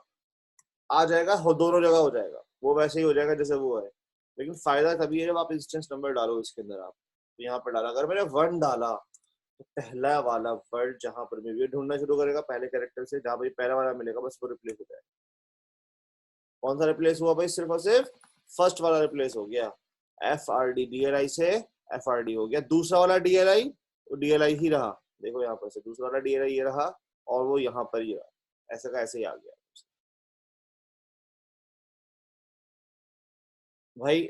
आ जाएगा, दोनों जगह हो जाएगा, वो वैसे ही हो जाएगा जैसे वो है। लेकिन फायदा तभी है जब आप इंस्टेंस नंबर डालो इसके अंदर। आप तो यहाँ पर डाला, अगर मैंने 1 डाला तो पहला वाला वर्ड जहां पर भी ढूंढना शुरू करेगा पहले कैरेक्टर से, जहां पर पहला वाला मिलेगा बस वो रिप्लेस हो जाएगा। कौन सा रिप्लेस हुआ भाई, सिर्फ और सिर्फ फर्स्ट वाला रिप्लेस हो गया, FRD DLI से FRD हो गया। दूसरा वाला DLI वो DLI ही रहा, देखो यहाँ पर से दूसरा वाला DLI ये रहा, और वो यहाँ पर ही रहा, ऐसा का ऐसे ही आ गया। भाई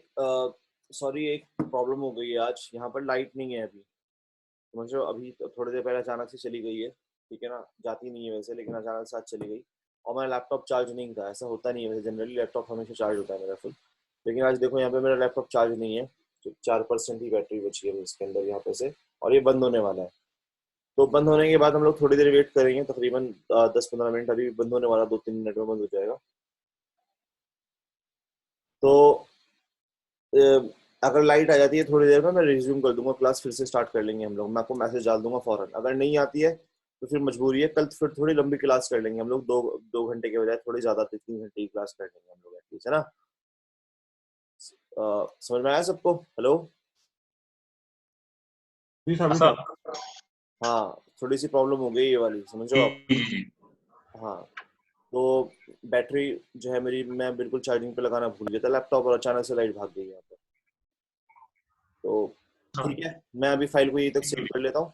सॉरी एक प्रॉब्लम हो गई है आज, यहाँ पर लाइट नहीं है अभी, समझ लो, अभी तो थोड़ी देर पहले अचानक से चली गई है, ठीक है ना, जाती नहीं है वैसे, लेकिन अचानक से आज चली गई। और मेरा लैपटॉप चार्ज नहीं था, ऐसा होता नहीं है वैसे, जनरली लैपटॉप हमेशा चार्ज होता है मेरा फुल, लेकिन आज देखो यहाँ पे मेरा लैपटॉप चार्ज नहीं है, तो 4% ही बैटरी बची है इसके अंदर यहाँ पे से, और ये बंद होने वाला है। तो बंद होने के बाद हम लोग थोड़ी देर वेट करेंगे, तकरीबन 10-15 मिनट, अभी बंद होने वाला, 2-3 मिनट में बंद हो जाएगा। तो अगर लाइट आ जाती है थोड़ी देर में, मैं रिज्यूम कर दूंगा क्लास, फिर से स्टार्ट कर लेंगे हम लोग, मैं आपको मैसेज डाल दूंगा फौरन। अगर नहीं आती है तो फिर मजबूरी है, कल फिर थोड़ी लंबी क्लास कर लेंगे हम लोग, 2 घंटे के बजाय थोड़ी ज्यादा 3 घंटे की क्लास कर लेंगे हम लोग एटलीस्ट, है ना। समझ में आया सबको, हेलो। जी साबिर साहब। हाँ थोड़ी सी प्रॉब्लम हो गई ये वाली, समझो आप। हाँ तो बैटरी जो है मेरी, मैं बिल्कुल चार्जिंग पे लगाना भूल गया था लैपटॉप, और अचानक से लाइट भाग गई यहाँ पर। तो ठीक है, मैं अभी फाइल को यहीं तक सेव कर लेता हूँ।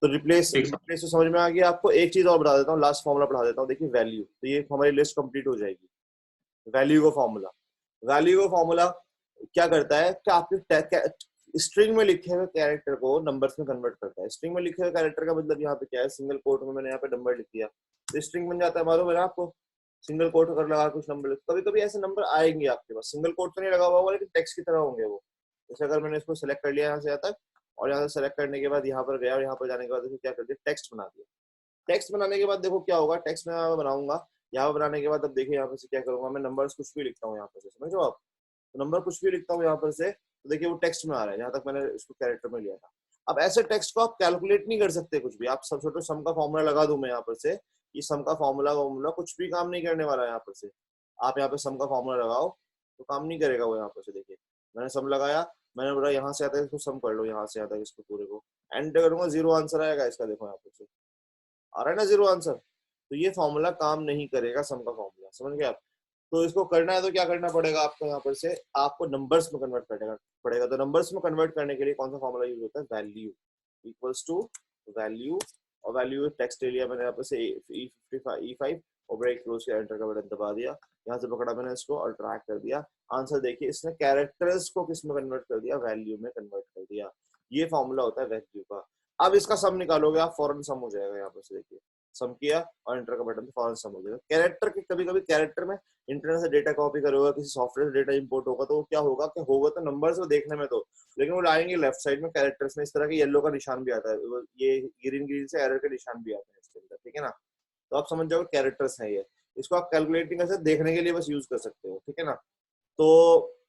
तो रिप्लेस तो समझ में आ गया आपको। एक चीज और बता देता हूँ, लास्ट फॉर्मूला पढ़ा देता हूँ, देखिए वैल्यू, तो ये हमारी लिस्ट कंप्लीट हो जाएगी। वैल्यू का फॉर्मूला, वैल्यू का फॉर्मूला क्या करता है कि आपके स्ट्रिंग में लिखे हुए कैरेक्टर को नंबर्स में कन्वर्ट करता है। स्ट्रिंग में लिखे हुए कैरेक्टर का मतलब यहाँ पे क्या है, सिंगल कोट में मैंने यहाँ पे नंबर लिख दिया तो स्ट्रिंग बन जाता है, मालूम है ना आपको। सिंगल कोट अगर लगा कुछ नंबर, कभी कभी ऐसे नंबर आएंगे आपके पास, सिंगल कोट तो नहीं लगा हुआ होगा लेकिन टेक्स्ट की तरह होंगे वो। जैसे अगर मैंने इसको सेलेक्ट कर लिया यहाँ से यहाँ तक, और यहाँ से सेलेक्ट करने के बाद यहाँ पर गया, और यहाँ पर जाने के बाद देखो क्या कर दिया, टेक्स्ट बना दिया। टेक्स्ट बनाने के बाद देखो क्या होगा, टेक्स्ट में मैं बनाऊंगा, यहाँ पर बनाने के बाद अब देखिए यहाँ पर से क्या करूंगा, मैं नंबर्स कुछ भी लिखता हूँ यहाँ पर से, समझो आप। तो नंबर कुछ भी लिखता हूँ यहाँ पर से, तो देखिए वो टेक्स्ट में आ रहा है, जहाँ तक मैंने इसको कैरेक्टर में लिया था। अब ऐसे टेक्स्ट को आप कैलकुलेट नहीं कर सकते कुछ भी, आप सब छोटे सम का फॉर्मूला लगा दूं मैं यहाँ पर से, ये सम का फॉर्मूला कुछ भी काम नहीं करने वाला है यहाँ पर से। आप यहाँ पे सम का फॉर्मूला लगाओ तो काम नहीं करेगा वो, यहाँ पर से देखिए मैंने सम लगाया, मैंने बोला यहाँ से आता है इसको सम कर लो, यहाँ से आता है इसको पूरे को, एंड करूंगा 0 आंसर आएगा इसका, देखो यहाँ पर से आ रहा है ना 0 आंसर। तो ये फॉर्मूला काम नहीं करेगा, सम का फॉर्मूला, समझ गए आप। तो इसको करना है तो क्या करना पड़ेगा आपको, यहाँ पर से आपको नंबर्स में कन्वर्ट करना पड़ेगा। तो नंबर्स में कन्वर्ट करने के लिए कौन सा फॉर्मूला यूज होता है, वैल्यू इक्वल्स टू वैल्यू, और वैल्यू टेक्स्ट ले लिया मैंने यहाँ पर से E5 और ब्रेक क्लोज किया, एंटर का बटन दबा दिया, यहाँ से पकड़ा मैंने इसको और ड्रैग कर दिया। आंसर देखिए इसने कैरेक्टर्स को किस में कन्वर्ट कर दिया, वैल्यू में कन्वर्ट कर दिया। ये फॉर्मूला होता है वैल्यू का। अब इसका सम निकालोगे आप, फौरन सम हो जाएगा। यहाँ पर से देखिए सम किया और एंटर का बटन, फौरन सम हो जाएगा। कैरेक्टर के कभी कभी कैरेक्टर में इंटरनेट से डेटा कॉपी करोगे, किसी सॉफ्टवेयर से डेटा इंपोर्ट होगा, तो क्या होगा कि होगा तो नंबर्स को देखने में तो, लेकिन वो लाएंगे लेफ्ट साइड में कैरेक्टर्स में, इस तरह के येलो का निशान भी आता है, ये ग्रीन ग्रीन से एरर के निशान भी आते हैं इसके अंदर, ठीक है ना। तो आप समझ जाओगे कैरेक्टर्स हैं ये। इसको आप कैलकुलेट नहीं कर सकते, देखने के लिए बस यूज कर सकते हो, ठीक है ना। तो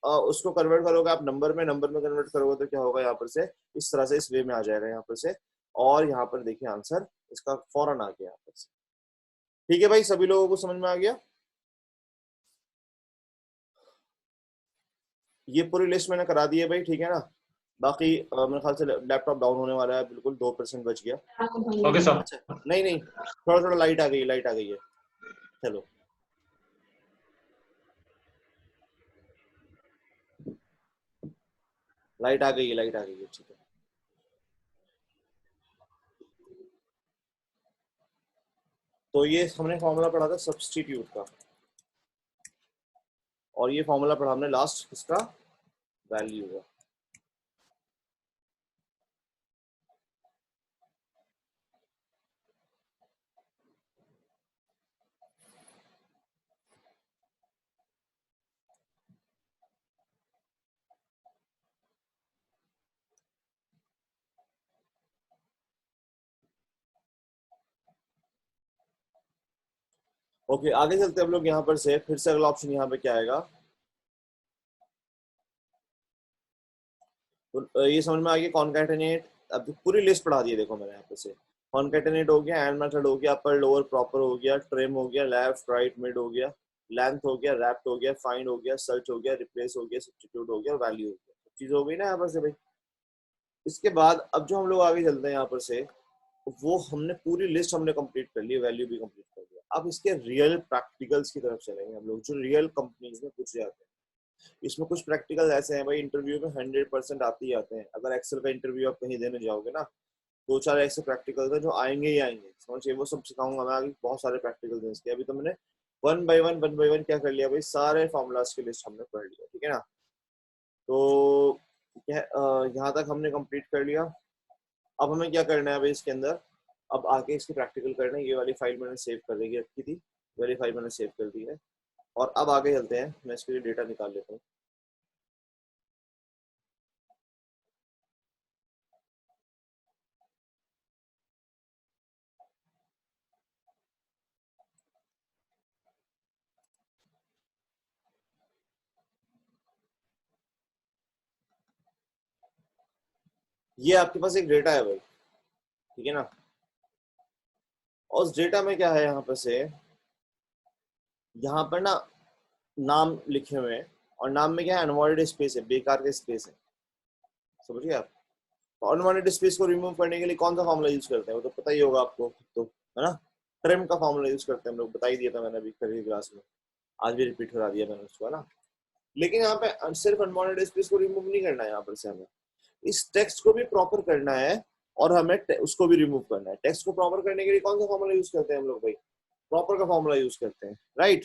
उसको कन्वर्ट करोगे आप नंबर में कन्वर्ट करोगे तो क्या होगा यहाँ पर से, इस तरह से इस वे में आ जाएगा यहाँ पर से। और यहाँ पर देखिए आंसर इसका फौरन आ गया यहाँ पर से। ठीक है भाई, सभी लोगों को समझ में आ गया। ये पूरी लिस्ट मैंने करा दी है भाई, ठीक है ना। बाकी मेरे ख्याल से लैपटॉप डाउन होने वाला है, बिल्कुल 2% बच गया। Okay sir. अच्छा नहीं नहीं, थोड़ा थोड़ा लाइट आ गई है। चलो लाइट आ गई है, ठीक है। तो ये हमने फॉर्मूला पढ़ा था सब्स्टिट्यूट का, और ये फॉर्मूला पढ़ा हमने लास्ट इसका वैल्यू का। ओके आगे चलते हैं हम लोग यहाँ पर से, फिर से अगला ऑप्शन यहाँ पे क्या आएगा। तो ये समझ में आ गया कॉन्कैटेनेट। अब पूरी लिस्ट पढ़ा दी है देखो मैंने यहाँ पे से। कॉन्कैटेनेट हो गया, एंड मेथड हो गया, अपर लोअर प्रॉपर हो गया, ट्रिम हो गया, लेफ्ट राइट मिड हो गया, लेंथ हो गया, रैप्ट हो गया, फाइंड हो गया, सर्च हो गया, रिप्लेस हो गया, सब्स्टिट्यूट हो गया, वैल्यू हो गया। चीज हो गई ना यहाँ पर से भाई। इसके बाद अब जो हम लोग आगे चलते हैं यहाँ पर से, वो हमने पूरी लिस्ट हमने कंप्लीट कर ली, वैल्यू भी कंप्लीट कर लिया। अब इसके रियल प्रैक्टिकल्स की तरफ चलेंगे हम लोग, जो रियल कंपनीज में पूछे जाते हैं। इसमें कुछ प्रैक्टिकल ऐसे हैं भाई, इंटरव्यू में 100% आते ही आते हैं। अगर एक्सेल का इंटरव्यू आप कहीं देने जाओगे ना, 2-4 ऐसे प्रैक्टिकल है जो आएंगे ही आएंगे, समझिए। वो सब सिखाऊंगा मैं आगे, बहुत सारे प्रैक्टिकल हैं इसके। अभी तो मैंने वन बाय वन क्या कर लिया भाई, सारे फॉर्मूलाज की लिस्ट हमने पढ़ लिया, ठीक है ना। तो यहाँ तक हमने कंप्लीट कर लिया। अब हमें क्या करना है भाई इसके अंदर, अब आगे इसके प्रैक्टिकल करना है। ये वाली फाइल मैंने सेव कर रखी थी, वाली फाइल मैंने सेव कर दी है। और अब आगे चलते हैं, मैं इसके लिए डेटा निकाल लेता हूँ। ये आपके पास एक डेटा है भाई, ठीक है ना। और उस डेटा में क्या है यहाँ पर से, यहाँ पर ना नाम लिखे हुए हैं, और नाम में क्या है, अनवांटेड स्पेस है, बेकार के स्पेस है, समझिए आप। तो अनवांटेड स्पेस को रिमूव करने के लिए कौन सा फॉर्मूला यूज करते हैं, वो तो पता ही होगा आपको, तो है ना। ट्रिम का फॉर्मूला यूज करते हैं हम लोग, बता ही दिया था मैंने अभी पहली क्लास में, आज भी रिपीट करा दिया मैंने उसको, है ना। लेकिन यहाँ पे सिर्फ अनवांटेड स्पेस को रिमूव नहीं करना है, यहाँ पर से हमें इस टेक्स्ट को भी प्रॉपर करना है, और हमें उसको भी रिमूव करना है। टेक्स्ट को प्रॉपर करने के लिए कौन सा फॉर्मूला यूज करते हैं हम लोग भाई, प्रॉपर का फॉर्मूला यूज करते हैं, राइट।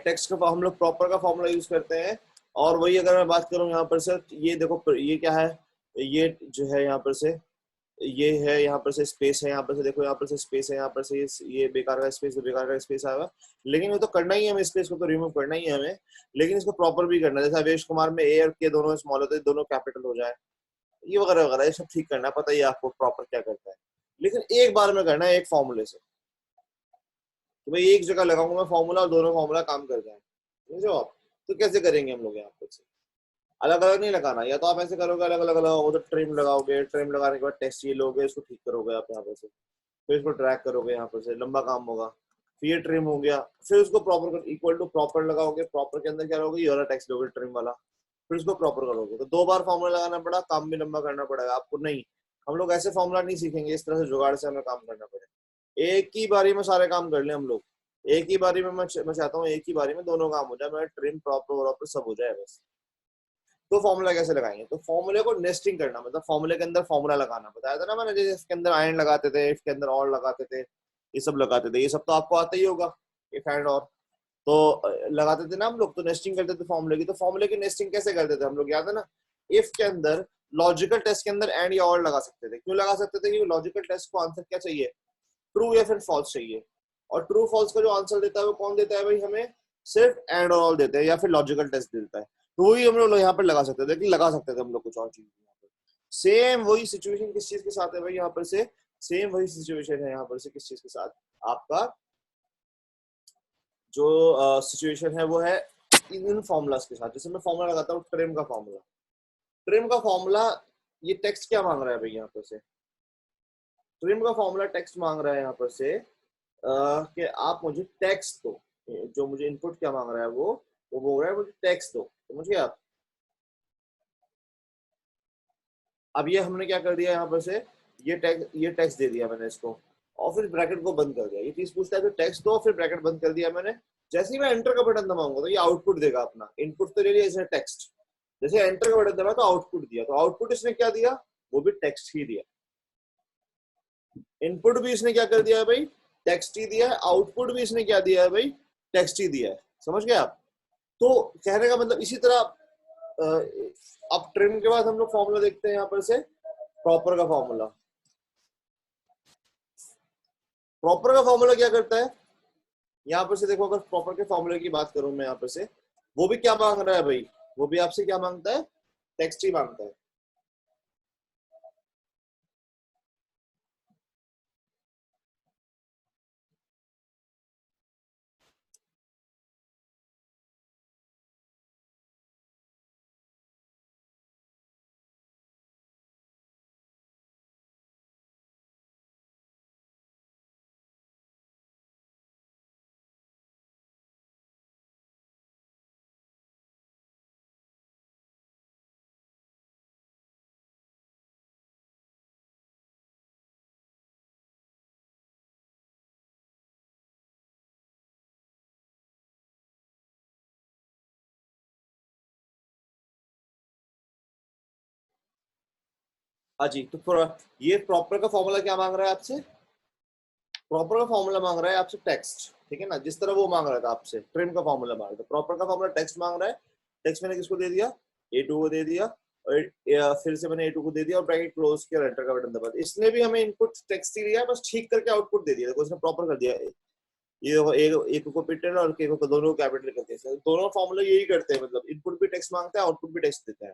टेक्स्ट का हम लोग प्रॉपर का फॉर्मूला यूज करते हैं। और वही अगर मैं बात करूं यहाँ पर से, ये देखो ये क्या है, ये जो है यहाँ पर से, ये है यहाँ पर से स्पेस है, यहाँ पर से देखो, यहाँ पर से स्पेस है, यहाँ पर से ये बेकार का स्पेस, बेकार का स्पेस आएगा। लेकिन वो तो करना ही है हमें, स्पेस को तो रिमूव करना ही है हमें, लेकिन इसको प्रॉपर भी करना है। जैसे अवेश कुमार में ए और के दोनों स्मॉल होते हैं, दोनों कैपिटल हो जाए, ये वगैरह वगैरह, ये सब ठीक करना है, पता ही है आपको प्रॉपर क्या करता है। लेकिन एक बार में करना है, एक फॉर्मूले से। तो भाई एक जगह लगाऊंगा मैं फॉर्मूला, और दोनों फॉर्मूला काम कर जाए, समझो आप। तो कैसे करेंगे हम लोग यहाँ पर से, अलग अलग नहीं लगाना। या तो आप ऐसे करोगे अलग अलग लगाओगे, तो ट्रिम लगाओगे, ट्रिम लगाने के बाद टेक्स्ट ये लोगे, इसको ठीक करोगे आप यहाँ पर से, फिर इसको ट्रैक करोगे, यहाँ पर से लंबा काम होगा। फिर ये ट्रिम हो गया, फिर उसको प्रॉपर इक्वल टू प्रॉपर लगाओगे, प्रॉपर के अंदर क्या लोगे, ये वाला टेक्स्ट लोगे ट्रिम वाला, फिर उसको प्रॉपर करोगे। तो 2 बार फॉर्मूला लगाना पड़ा, काम भी लंबा करना पड़ेगा आपको। नहीं, हम लोग ऐसे फॉर्मूला नहीं सीखेंगे, इस तरह से जुगाड़ से हमें काम करना पड़ेगा। एक ही बारी में सारे काम कर ले हम लोग, एक ही बारी में मैं चाहता हूँ एक ही बारी में दोनों काम हो जाए, मैं ट्रिम प्रॉपर सब हो जाए बस। तो फॉर्मूला कैसे लगाएंगे, तो फॉर्मूले को नेस्टिंग करना, मतलब फॉर्मूले के अंदर फॉर्मूला लगाना, बताया था ना मैंने। जैसे इसके अंदर आयन लगाते थे, इसके अंदर और लगाते थे, ये सब लगाते थे, ये सब तो आपको आता ही होगा, इफ एंड और तो लगाते थे ना हम लोग। तो नेस्टिंग करते थे फॉर्मूले की। तो फॉर्मूले की नेस्टिंग कैसे करते थे हम लोग, याद है ना। इफ के अंदर लॉजिकल टेस्ट के अंदर एंड या और लगा सकते थे। क्यों लगा सकते थे, क्योंकि लॉजिकल टेस्ट को आंसर क्या चाहिए, ट्रू या फिर फॉल्स चाहिए। और ट्रू फॉल्स का जो आंसर देता है वो कौन देता है भाई, हमें सिर्फ एंड और ऑल देते हैं, या फिर लॉजिकल टेस्ट देता है। तो वही हम लोग यहाँ पर लगा सकते थे, लेकिन लगा सकते थे हम लोग कुछ और चीज। सेम वही सिचुएशन किस चीज के साथ है भाई, यहाँ पर से सेम वही सिचुएशन है यहाँ पर से किस चीज के साथ, आपका जो सिचुएशन है वो है इन फॉर्मूलाज के साथ। जैसे मैं फॉर्मूला लगाता हूँ ट्रिम का फॉर्मूला, ट्रिम का फॉर्मूला, ये टेक्स्ट क्या मांग रहा है भाई यहाँ पर से, ट्रिम का फॉर्मूला टेक्स्ट मांग रहा है यहाँ पर से कि आप मुझे टेक्स्ट दो, जो मुझे इनपुट क्या मांग रहा है वो बोल रहा है मुझे टेक्स्ट दो, समझिए आप। अब ये हमने क्या कर दिया यहाँ पर से, ये टेक्स्ट दे दिया मैंने इसको, और फिर ब्रैकेट को बंद कर दिया। ये चीज पूछता है तो टेक्स्ट दो, फिर ब्रैकेट बंद कर दिया मैंने। जैसे ही मैं एंटर का बटन दबाऊंगा तो ये आउटपुट देगा अपना, इनपुट तो ले लिया इसने टेक्स्ट, जैसे एंटर का बटन दबाया तो आउटपुट दिया, तो आउटपुट इसने क्या दिया, वो भी टेक्स्ट ही दिया। इनपुट भी इसने क्या कर दिया है भाई, टेक्स्ट ही दिया है, आउटपुट भी इसने क्या दिया है भाई, टेक्स्ट ही दिया है, समझ गए आप। तो कहने का मतलब इसी तरह अब ट्रिम के बाद हम लोग फॉर्मूला देखते हैं यहाँ पर से, प्रॉपर का फॉर्मूला। प्रॉपर का फॉर्मूला क्या करता है, यहाँ पर से देखो, अगर प्रॉपर के फॉर्मूले की बात करूं मैं यहाँ पर से, वो भी क्या मांग रहा है भाई, वो भी आपसे क्या मांगता है, टेक्स्ट ही मांगता है। हाँ जी, तो ये प्रॉपर का फॉर्मूला क्या मांग रहा है आपसे, प्रॉपर का फॉर्मूला मांग रहा है आपसे टेक्स्ट, ठीक है ना, जिस तरह वो मांग रहा था आपसे ट्रिम का फॉर्मूला मांग रहा था, प्रॉपर का फॉर्मूला टेक्स्ट मांग रहा है। टेक्स्ट मैंने किसको दे दिया, A2 को दे दिया, और फिर से मैंने A2 को दे दिया और ब्रैकेट क्लोज किया, एंटर का बटन दबा दिया। इसने भी हमें इनपुट टेक्स्ट ही दिया, बस ठीक करके आउटपुट दे दिया, देखो इसने प्रॉपर कर दिया। ये देखो एक को कैपिटल और एक को दोनों को कैपिटल करते हैं, दोनों फॉर्मूला यही करते हैं, मतलब इनपुट भी टेक्स्ट मांगता है, आउटपुट भी टेक्स्ट देता है।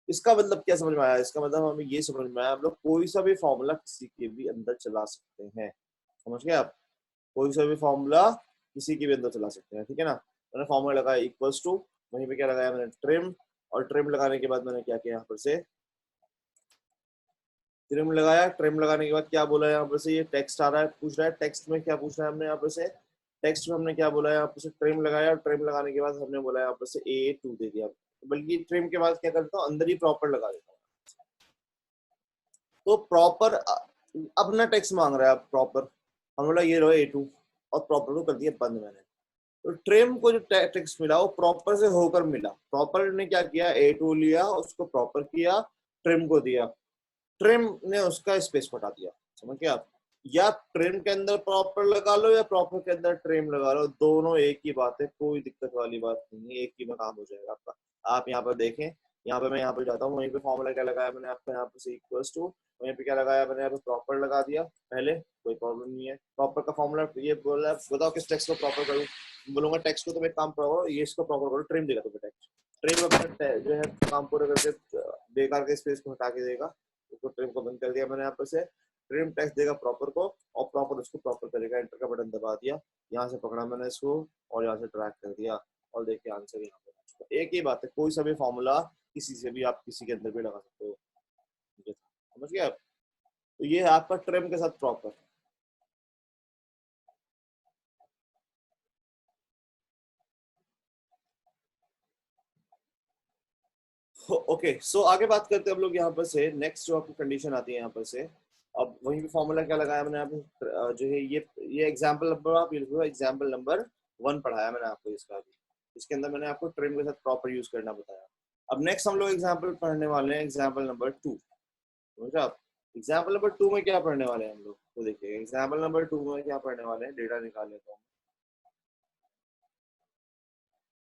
इसका मतलब क्या समझ में आया, इसका मतलब हमें ये समझ में आया, हम लोग कोई सा भी फॉर्मूला किसी के भी अंदर चला सकते हैं, समझ गए आप, कोई सा भी फॉर्मूला किसी के भी अंदर चला सकते हैं, ठीक है ना। मैंने फॉर्मूला लगाया इक्वल्स टू, वहीं पे क्या लगाया मैंने, ट्रिम, और ट्रिम लगाने के बाद मैंने क्या किया, यहाँ पर से ट्रिम लगाया। ट्रिम लगाने के बाद क्या बोला यहाँ पर से, ये टेक्स्ट आ रहा है, पूछ रहा है टेक्स्ट में क्या पूछ रहा है हमने यहाँ पर से, टेक्स्ट में हमने क्या बोला यहाँ पर से, ट्रिम लगाया, और ट्रिम लगाने के बाद हमने बोला यहाँ पर से A2 दे दिया, बल्कि ट्रिम के बाद क्या करता हूँ, अंदर ही प्रॉपर लगा देता हूँ। तो प्रॉपर अपना टेक्स्ट मांग रहा है, प्रॉपर हम बोला ये रहो A2, और प्रॉपर को कर दिया बंद मैंने। तो ट्रिम को जो टेक्स्ट मिला वो प्रॉपर से होकर मिला, प्रॉपर ने क्या किया, A2 लिया, उसको प्रॉपर किया, ट्रिम को दिया, ट्रिम ने उसका स्पेस हटा दिया, समझ गए आप। या ट्रिम के अंदर प्रॉपर लगा लो या प्रॉपर के अंदर ट्रिम लगा लो, दोनों एक ही बात है, कोई दिक्कत वाली बात नहीं है, एक ही में काम हो जाएगा आपका। आप यहाँ पर देखें, यहाँ पे मैं यहाँ पर जाता हूँ, वहीं पे फॉर्मूला क्या लगाया मैंने आपको, यहाँ पे इक्वल्स टू, वहीं पे क्या लगाया मैंने, यहाँ पे प्रॉपर लगा दिया पहले, कोई प्रॉब्लम नहीं है। प्रॉपर का फॉर्मूला ये बोला, बताओ किस टेक्स्ट को प्रॉपर करूँ, बोलूंगा टेक्स्ट को, तो मैं काम करो ये इसको प्रॉपर करो, ट्रिम देगा तुम्हें टेक्स्ट, ट्रिम अपना जो है काम पूरा करके बेकार के स्पेस को हटा के देगा, उसको ट्रिम को बंद कर दिया मैंने यहाँ पर से, ट्रिम टेक्स्ट देगा प्रॉपर को, और प्रॉपर उसको प्रॉपर करेगा, एंटर का बटन दबा दिया, यहाँ से पकड़ा मैंने इसको और यहाँ से ड्रैग कर दिया, और देखिए आंसर यहाँ पे। एक ही बात है, कोई सा भी फॉर्मूला किसी से भी आप किसी के अंदर भी लगा सकते हो, समझ गए आप। तो ये है आपका ट्रिम के साथ प्रॉपर। ओके, सो आगे बात करते हैं हम लोग यहाँ पर से, नेक्स्ट जो आपकी कंडीशन आती है यहाँ पर से, अब वहीं पे फॉर्मूला क्या लगाया मैंने यहाँ जो है ये एग्जांपल नंबर, आप ये लिखो एग्जांपल नंबर 1 पढ़ाया मैंने आपको इसका भी, इसके अंदर मैंने आपको ट्रिम के साथ प्रॉपर यूज करना बताया। अब नेक्स्ट हम लोग एग्जाम्पल पढ़ने वाले हैं, एग्जाम्पल नंबर 2, समझे आप। एग्जाम्पल नंबर 2 में क्या पढ़ने वाले हैं हम लोग, तो देखिए एग्जाम्पल नंबर 2 में क्या पढ़ने वाले हैं, डेटा निकाल लेता हूँ,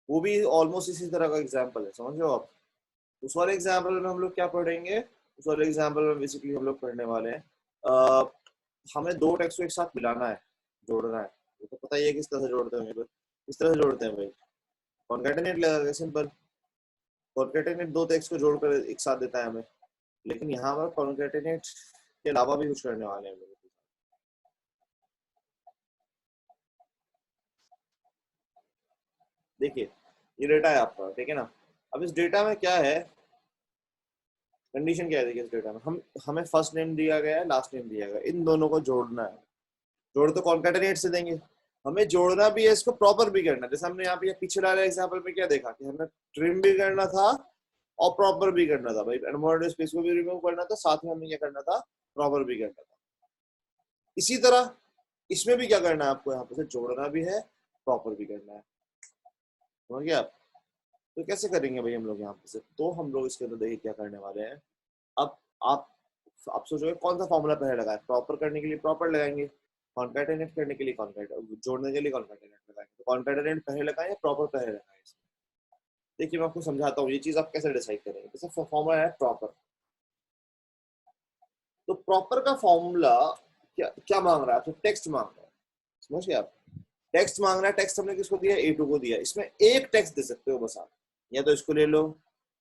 वो भी ऑलमोस्ट इसी तरह का एग्जाम्पल है, समझ लो आप। उस वाले एग्जाम्पल में हम लोग क्या पढ़ेंगे, उस वाले एग्जाम्पल में बेसिकली हम लोग पढ़ने वाले हैं हमें दो टेक्स्ट को एक साथ मिलाना है, जोड़ना है, तो पता ही है किस तरह से जोड़ते हैं, किस तरह से जोड़ते हैं भाई, कॉन्कैटिनेट लगा, सिंपल कॉन्कैटिनेट, दो टेक्स्ट को जोड़कर एक साथ देता है हमें, लेकिन यहाँ पर कॉन्कैटिनेट के अलावा भी कुछ करने वाले हैं हम लोग। देखिए ये डेटा है आपका, ठीक है ना। अब इस डेटा में क्या है, कंडीशन क्या है, देखिए इस डेटा में हमें फर्स्ट नेम दिया गया है, लास्ट नेम दिया गया है, इन दोनों को जोड़ना है। जोड़ तो कॉन्कैटिनेट से देंगे, हमें जोड़ना भी है, इसको प्रॉपर भी करना है। जैसे हमने यहाँ पे पिछले वाले एग्जांपल में क्या देखा कि हमें ट्रिम भी करना था और प्रॉपर भी करना था भाई, अनवांटेड स्पेस को भी रिमूव करना था, साथ में हमें क्या करना था, प्रॉपर भी करना था। इसी तरह इसमें भी क्या करना है आपको, यहाँ पे से जोड़ना भी है, प्रॉपर भी करना है। समझ गए आप? तो कैसे करेंगे भाई हम लोग यहाँ पे से, तो हम लोग इसके अंदर देखिए क्या करने वाले हैं। अब आप आप सोचोगे कौन सा फॉर्मूला पहले लगाए, प्रॉपर करने के लिए प्रॉपर लगाएंगे, कॉन्कैटिनेट करने के लिए कॉन्कैटिनेट, जोड़ने के लिए कॉन्कैटिनेट लगाएंगे। तो कॉन्कैटिनेट पहले लगाएं या प्रॉपर पहले लगाएं? देखिए मैं आपको समझाता हूँ ये चीज आप कैसे डिसाइड करेंगे। जैसे फॉर्मूला है प्रॉपर, तो प्रॉपर का फॉर्मूला क्या क्या मांग रहा है आपसे, टेक्स्ट मांग रहा है। समझ गए आप? टेक्स्ट मांग रहा है, टेक्स्ट हमने किसको दिया, A2 को दिया। इसमें एक टेक्स्ट दे सकते हो बस आप, या तो इसको ले लो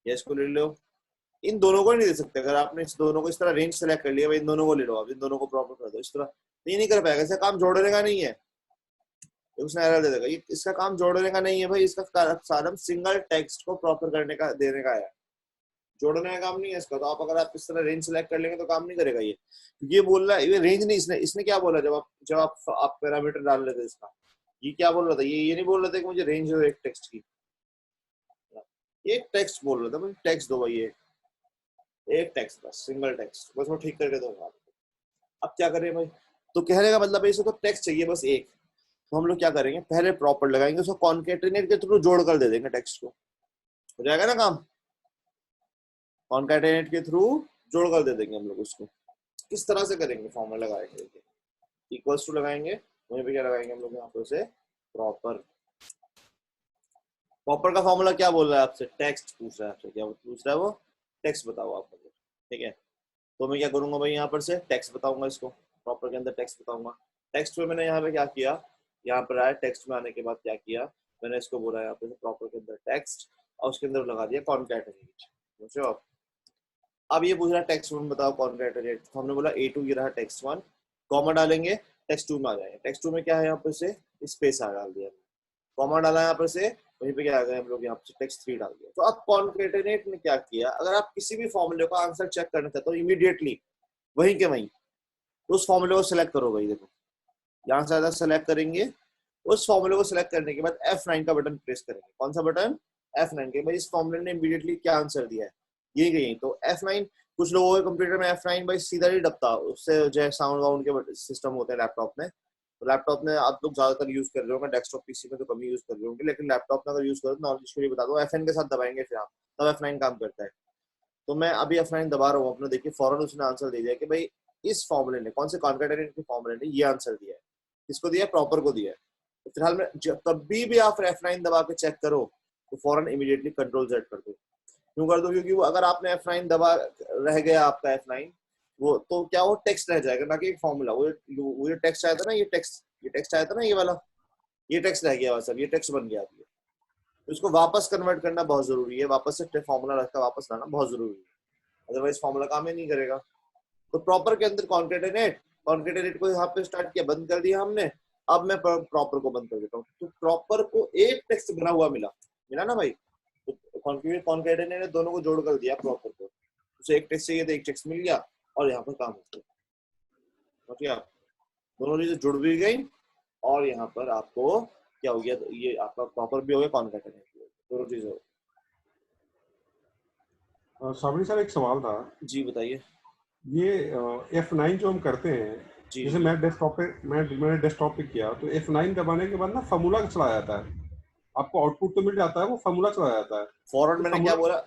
या इसको ले लो, इन दोनों को नहीं दे सकते। अगर आपने इस दोनों को इस तरह रेंज सेलेक्ट कर लिया भाई, इन दोनों को ले लो आप, इन दोनों को प्रॉपर कर दो, इस तरह ये नहीं कर पाएगा, इसका काम जोड़ने का नहीं है, उसने एरर दे देगा। ये इसका काम जोड़ने का नहीं है भाई, इसका सारा सिंगल टेक्स्ट को प्रॉपर करने का, देने का है, जोड़ने का काम नहीं है इसका। तो आप अगर आप इस तरह रेंज सेलेक्ट कर लेंगे तो काम नहीं करेगा ये बोल रहा है, ये रेंज नहीं, इसने क्या बोला जब आप पैरामीटर डाल लेते इसका, ये क्या बोल रहा था, ये नहीं बोल रहा था कि मुझे रेंज दो एक टेक्स्ट की, एक टेक्स्ट बोल रहा था भाई, टेक्स्ट दो भाई, एक टेक्स्ट, बस सिंगल टेक्स्ट, बस वो ठीक करके दूंगा। अब क्या करें भाई, तो कहने का मतलब है इसको तो टेक्स्ट चाहिए बस एक, तो हम लोग क्या करेंगे, पहले प्रॉपर लगाएंगे, उसको कॉन्कैटिनेट के थ्रू जोड़ कर दे देंगे टेक्स्ट को, हो जाएगा ना काम। कॉन्कैटिनेट के थ्रू जोड़ कर दे देंगे हम लोग उसको। किस तरह से करेंगे, फॉर्मूला लगाएंगे, इक्वल्स टू लगाएंगे, वहीं पे क्या लगाएंगे हम लोग यहाँ पे से प्रॉपर। प्रॉपर का फॉर्मूला क्या बोल रहा है आपसे, टेक्स्ट पूछ रहा है आपसे, क्या पूछ रहा है वो, टेक्स्ट बताओ आप मुझे, ठीक है। तो मैं क्या करूंगा भाई, यहाँ पर से टेक्स्ट बताऊंगा, इसको प्रॉपर के अंदर टेक्स्ट बताऊंगा। टेक्स्ट में मैंने यहाँ पे क्या किया, यहाँ पर आया, टेक्स्ट में आने के बाद क्या किया, मैंने इसको बोला यहाँ पे प्रॉपर के अंदर टेक्स्ट, और उसके अंदर लगा दिया कॉन्कैटिनेट। समझो आप? अब ये पूछ रहा है टेक्स्ट वन बताओ कॉन्कैटिनेट, तो हमने बोला A2 ये रहा टेक्स्ट वन, कॉमा डालेंगे, टेक्स्ट टू में आ जाएंगे। टेक्स्ट टू में क्या है, यहाँ पर से स्पेस आ डाल दिया, कॉमा डाला यहाँ पर से, वहीं पे क्या आ गया हम लोग यहाँ पे टेक्स्ट 3 डाल दिया। तो अब कॉन्कैटिनेट ने क्या किया, अगर आप किसी भी फॉर्मूले का आंसर चेक करना चाहते हो इमीडिएटली वहीं के वहीं, तो उस फॉर्मूले को सिलेक्ट करो भाई, देखो यहाँ से सेलेक्ट करेंगे, उस फॉर्मूले को सिलेक्ट करने के बाद F9 का बटन प्रेस करेंगे। कौन सा बटन, F9 के। भाई इस फॉर्मूले ने इमीडिएटली क्या आंसर दिया है, ये गई। तो F9, कुछ लोगों के कंप्यूटर में F9 भाई सीधा ही दबता, उससे जो है साउंड वाउंड के सिस्टम होते हैं लैपटॉप में, तो लैपटॉप में आप लोग ज्यादातर यूज कर रहे होंगे, डेस्कटॉप पीसी में तो कम यूज कर रहे होंगे, लेकिन लैपटॉप में अगर यूज करो तो नॉलेज के लिए बता दो, FN के साथ दबाएंगे फिर आप, तब F9 काम करता है। तो मैं अभी F9 दबा रहा हूँ अपने, देखिए फौरन उसने आंसर दे दिया कि भाई इस फॉर्मूले ने, कौन से कॉन्कैटिनेट के फॉर्मूले ने ये आंसर दिया है, किसको दिया, प्रॉपर को दिया है। तो फिलहाल में कभी भी आप F9 दबा के चेक करो तो फौरन इमीडिएटली कंट्रोल Z कर दो। क्यों कर दो, क्योंकि वो अगर आपने F9 दबा रह गया आपका F9, वो तो क्या वो टेक्स्ट रह जाएगा ना कि एक फॉर्मूला, वो ये टेक्स्ट आया था ना, ये टेक्स्ट आया था ना, ये वाला, ये टेक्स्ट रह गया, सब ये टेक्स्ट बन गया। तो इसको वापस कन्वर्ट करना बहुत जरूरी है, वापस से फॉर्मूला रखकर वापस लाना बहुत जरूरी है, अदरवाइज फॉर्मूला काम ही नहीं करेगा। तो प्रॉपर के अंदर कॉन्कैटिनेट को यहाँ पे स्टार्ट किया, बंद कर दिया हमने। अब मैं प्रॉपर को बंद कर देता हूँ, तो प्रॉपर को एक टेक्स्ट बना हुआ मिला ना भाई, तो कॉन्कैटिनेट ने दोनों को जोड़ कर दिया प्रॉपर को, उसे एक टेक्स्ट चाहिए तो एक टेक्स्ट मिल गया, और यहाँ पर काम हो गया। ठीक है, दोनों चीजें जुड़ भी गई, और यहाँ पर आपको क्या हो गया, तो ये आपका प्रॉपर भी हो गया, कॉन्कैटिनेट भी हो गया, दोनों चीजें हो गई। साबरी सर एक सवाल था जी बताइए। ये F9 जो हम करते हैं, जी जैसे जी मैंने डेस्कटॉप पे किया तो F9 दबाने के बाद ना फॉर्मूला चला जाता है, आपको आउटपुट तो मिल जाता है, वो फॉर्मूला चला जाता है। फौरन तो मैंने क्या बोला,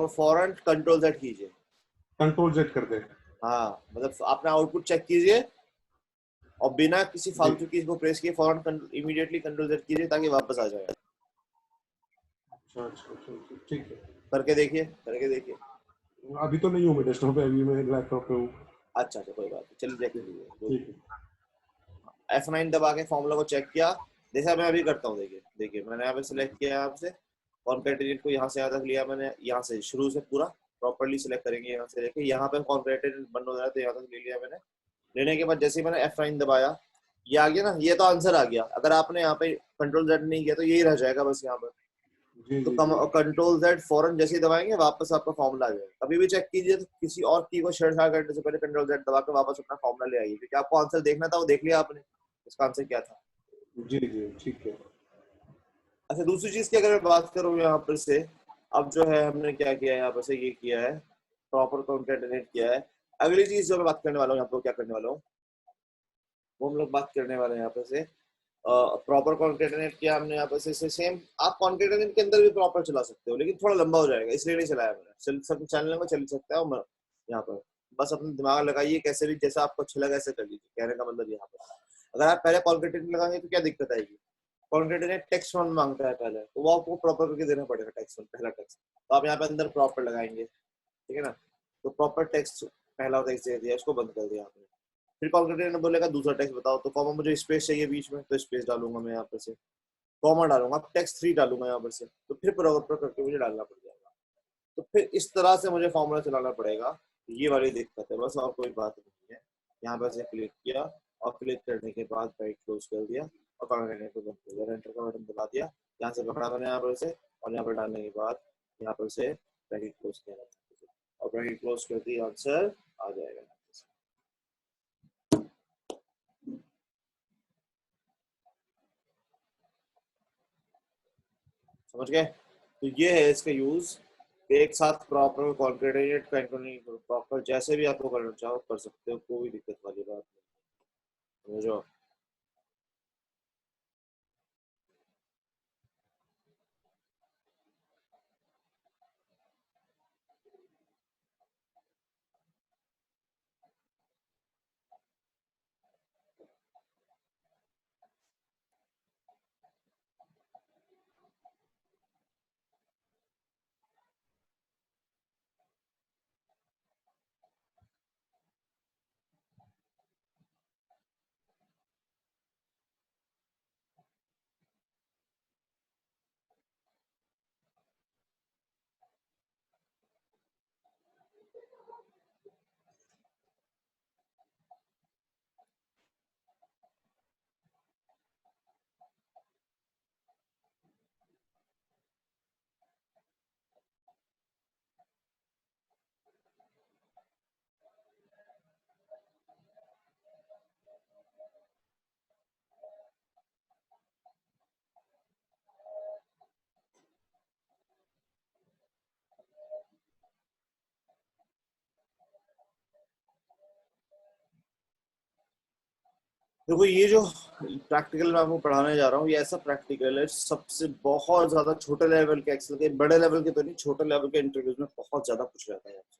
फौरन कंट्रोल Z कीजिए, कंट्रोल Z कर दे। हाँ मतलब अपना आउटपुट चेक कीजिए, और बिना किसी जी, फालतू चीज को प्रेस किए फौरन इमीडिएटली कंट्रोल Z कीजिए ताकि वापस आ जाए। अच्छा अच्छा अच्छा, ठीक है। करके देखिए। अभी तो नहीं हूँ मैं डेस्कटॉप पे, अभी मैं लैपटॉप पे हूँ। अच्छा कोई बात नहीं, चलिए चेक कीजिए। ठीक है। F9 दबा के फॉर्मूला को चेक किया, जैसा मैं अभी करता हूँ, देखिए मैंने यहाँ पे सिलेक्ट किया, यहाँ से कॉन्कैटिनेट को यहाँ से यहाँ तक लिया मैंने, यहाँ से शुरू से पूरा, प्रॉपर्ली सिलेक्ट करेंगे, यहाँ से लेके यहाँ पे कॉन्कैटिनेट बंद हो रहा है तो यहाँ तक ले लिया मैंने। लेने के बाद जैसे ही मैंने F9 दबाया, ये आ गया ना, ये तो आंसर आ गया। अगर आपने यहाँ पे कंट्रोल Z नहीं किया तो यही रह जाएगा बस यहाँ पर। जी तो जी जी। कंट्रोल Z फौरन जैसे ही दबाएंगे वापस आपका फॉर्मूला आ जाएगा। कभी भी चेक कीजिए तो किसी और की को छेड़छाड़ करने से पहले कंट्रोल Z दबा के वापस अपना फॉर्मूला ले आइए, क्योंकि आपको आंसर देखना था, वो देख लिया आपने, इसका आंसर क्या था। जी जी ठीक है। अच्छा, दूसरी चीज की अगर मैं बात करूँ यहाँ पर से, अब जो है हमने क्या किया है यहाँ पर से, ये किया है प्रॉपर कॉन्केटेनेट किया है। अगली चीज जो मैं बात करने वाला हूँ यहाँ पर, क्या करने वाला हूँ वो हम लोग बात करने वाले हैं यहाँ पर से प्रॉपर कॉन्केटेनेट किया हमने यहाँ पर से सेम। आप कॉन्केटेनेट के अंदर भी प्रॉपर चला सकते हो, लेकिन थोड़ा लंबा हो जाएगा इसलिए नहीं चलाया मैंने। सब चैनल में चल सकता है यहाँ पर, बस अपना दिमाग लगाइए, कैसे भी जैसा आपको अच्छा लगा ऐसे कर लीजिए। कहने का मतलब यहाँ पर, अगर आप पहले कॉन्केटेनेट लगाएंगे तो क्या दिक्कत आएगी, कॉन्केटेनेट टेक्स्ट वन मांगता है पहले, तो वो आपको प्रॉपर करके देना पड़ेगा टेक्स्ट वन, पहला टेक्स्ट। तो आप यहाँ पे अंदर प्रॉपर लगाएंगे, ठीक है ना। तो प्रॉपर टेक्स्ट पहला टेक्स्ट दे दिया, इसको बंद कर दिया आपने। फिर कॉन्केटेनेट बोलेगा दूसरा टेक्स्ट बताओ, तो कॉमा मुझे स्पेस चाहिए बीच में, तो स्पेस डालूंगा मैं यहाँ पर से, कॉमा डालूंगा, टेक्स्ट 3 डालूंगा यहाँ पर से, तो फिर प्रॉपर करके मुझे डालना पड़ जाएगा। तो फिर इस तरह से मुझे फॉर्मूला चलाना पड़ेगा। ये वाली दिक्कत है बस, और कोई बात नहीं है। यहाँ पर से क्लिक किया और क्लिक करने के बाद ब्रैकेट क्लोज कर दिया और कॉन्केटेनेट को बंद कर दिया, एंटर का बटन दबा दिया, यहाँ से पकड़ा मैंने यहाँ पर से, और यहाँ पर डालने के बाद यहाँ पर से ब्रैकेट क्लोज किया और ब्रैकेट क्लोज कर दिया, आंसर आ जाएगा। समझ गए। तो ये है इसका यूज, एक साथ प्रॉपर कॉन्केटेनेट प्रॉपर जैसे भी आपको करना चाहो कर सकते हो, कोई दिक्कत वाली बात नहीं, समझो। देखो ये जो प्रैक्टिकल मैं आपको पढ़ाने जा रहा हूँ, ये ऐसा प्रैक्टिकल है सबसे बहुत ज्यादा छोटे लेवल के एक्सेल के, बड़े लेवल के तो नहीं, छोटे लेवल के इंटरव्यूज में बहुत ज्यादा पूछ जाता है आपसे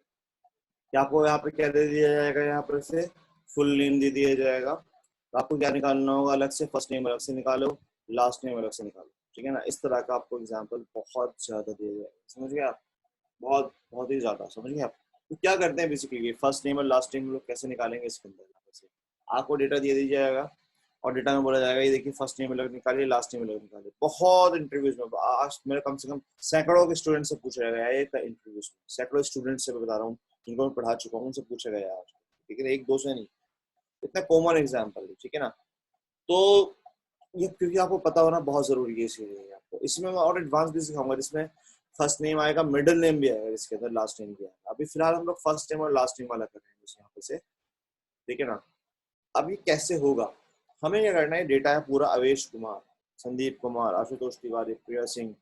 कि आपको यहाँ पे क्या दे दिया जाएगा, यहाँ पर से फुल नेम दे दिया जाएगा, तो आपको क्या निकालना होगा, अलग से फर्स्ट नेम अलग से निकालो, लास्ट नेम अलग से निकालो, ठीक है ना। इस तरह का आपको एग्जाम्पल बहुत ज्यादा दिया जाएगा, समझ गए आप, बहुत बहुत ही ज्यादा, समझ गए आप। तो क्या करते हैं बेसिकली, फर्स्ट नेम और लास्ट नेम लोग कैसे निकालेंगे इसके अंदर, आपको डेटा दे दी जाएगा और डेटा में बोला जाएगा ये देखिए फर्स्ट नेम अलग निकालिए, लास्ट नेम अलग निकालिए। बहुत इंटरव्यूज में आज मेरे कम से कम सैकड़ों के स्टूडेंट से पूछा गया है, इंटरव्यूज में सैकड़ों स्टूडेंट से मैं बता रहा हूँ जिनको मैं पढ़ा चुका हूँ, उनसे पूछा गया है, ठीक है, एक दो से नहीं, इतना कॉमन एग्जाम्पल है, ठीक है ना। तो ये क्योंकि आपको पता होना बहुत जरूरी है, इसलिए आपको इसमें मैं और एडवांस भी सिखाऊंगा, जिसमें फर्स्ट नेम आएगा, मिडिल नेम भी आएगा, इसके अंदर लास्ट नेम भी आएगा। अभी फिलहाल हम लोग फर्स्ट नेम और लास्ट नेम वाला कर रहे हैं यहाँ पे से, ठीक है ना। अब ये कैसे होगा, हमें क्या करना है, डेटा है पूरा अवेश कुमार, संदीप कुमार, आशुतोष तिवारी, प्रिया सिंह,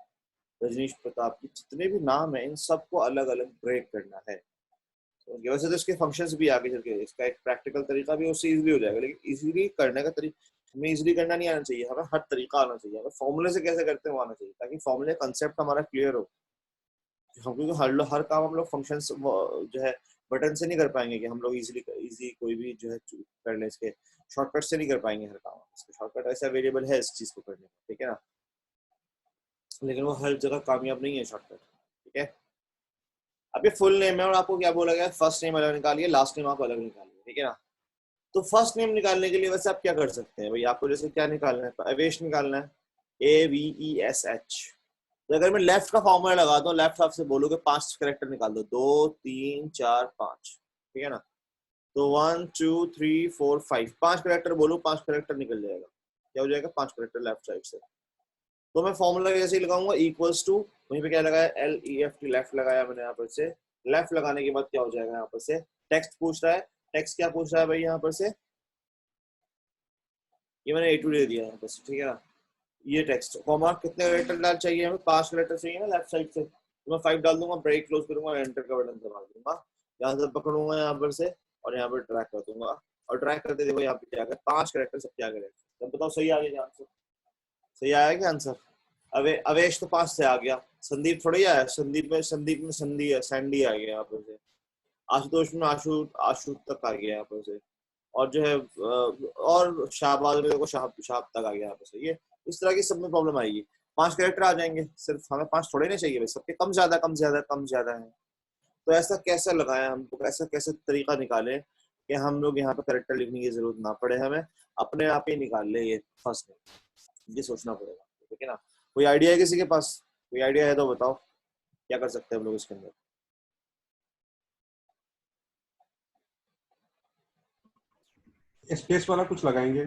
रजनीश प्रताप, की जितने भी नाम है इन सबको अलग अलग ब्रेक करना है। तो वैसे तो इसके फंक्शंस भी आगे चल के, इसका एक प्रैक्टिकल तरीका भी उससे इजीली हो जाएगा, लेकिन इजीली करने का तरीका हमें इजीली करना नहीं आना चाहिए, हमें हर तरीका आना चाहिए, हमें फॉर्मूले से कैसे करते हैं वो आना चाहिए, ताकि फॉर्मूले कंसेप्ट हमारा क्लियर हो। हम क्योंकि हर काम हम लोग फंक्शन जो है बटन से नहीं कर पाएंगे, कि हम लोग इजी कोई भी जो है कर लें, इसके शॉर्टकट से नहीं कर पाएंगे हर काम, इसके शॉर्टकट ऐसा अवेलेबल है इस चीज को करने का, ठीक है ना, लेकिन वो हर जगह कामयाब नहीं है शॉर्टकट, ठीक है। अब ये फुल नेम है और आपको क्या बोला गया, फर्स्ट नेम अलग निकालिए, लास्ट नेम आप अलग निकालिए, ठीक है ना। तो फर्स्ट नेम निकालने के लिए वैसे आप क्या कर सकते हैं भाई, आपको जैसे क्या निकालना है, अवेश निकालना है, AVESH, तो अगर मैं लेफ्ट का फॉर्मूला लगाता हूँ, लेफ्ट हाफ से बोलोगे 5 कैरेक्टर निकाल दो, 2 3 4 5, ठीक है ना। तो 1 2 3 4 5, 5 कैरेक्टर बोलो, 5 कैरेक्टर निकल जाएगा। क्या हो जाएगा? 5 कैरेक्टर लेफ्ट साइड से। तो मैं फॉर्मूला कैसे लगाऊंगा? इक्वल्स टू, वहीं पे क्या लगाया? LEFT, लेफ्ट लगाया मैंने यहाँ पर से। लेफ्ट लगाने के बाद क्या हो जाएगा? यहाँ पर से टेक्स्ट पूछ रहा है। टेक्स्ट क्या पूछ रहा है भाई यहाँ पर से? ये मैंने A2 दे दिया यहाँ पर से, ठीक है ना। ये टेक्स्ट कॉमा, कितने कैरेक्टर डाल चाहिए हमें? 5 कैरेक्टर चाहिए ना लेफ्ट साइड से। तो मैं 5 डाल दूंगा, ब्रेक क्लोज करूंगा, एंटर का बटन दबा दूंगा, यहाँ से पकड़ूंगा यहाँ पर से और यहाँ पर ट्रैक कर दूंगा। और ट्रैक करते देखो यहाँ पे क्या है, 5 कैरेक्टर सब क्या करेक्टर। तब बताओ सही आ गया आंसर? सही आया क्या आंसर? अवेश तो 5 से आ गया। संदीप थोड़ी आया, संदीप में संदी है, सैंडी आ गया यहाँ पर से। आशुतोष में आशु आशु तक आ गया यहाँ पर से। और जो है और शाहबाज में देखो शाह शाह तक आ गया यहाँ पर से। ये इस तरह की सब में प्रॉब्लम आएगी। 5 कैरेक्टर आ जाएंगे, सिर्फ हमें 5 थोड़े नहीं चाहिए भाई, सबके कम ज्यादा कम ज्यादा कम ज्यादा है। तो ऐसा कैसे लगाएं हमको, ऐसा कैसे तरीका निकालें कि हम लोग यहाँ पे कैरेक्टर लिखने की जरूरत ना पड़े, हमें अपने आप ही निकाल ले ये फर्स्ट में। ये सोचना पड़ेगा, ठीक है ना। कोई आइडिया है किसी के पास? कोई आइडिया है तो बताओ, क्या कर सकते हैं हम लोग इसके अंदर? स्पेस वाला कुछ लगाएंगे।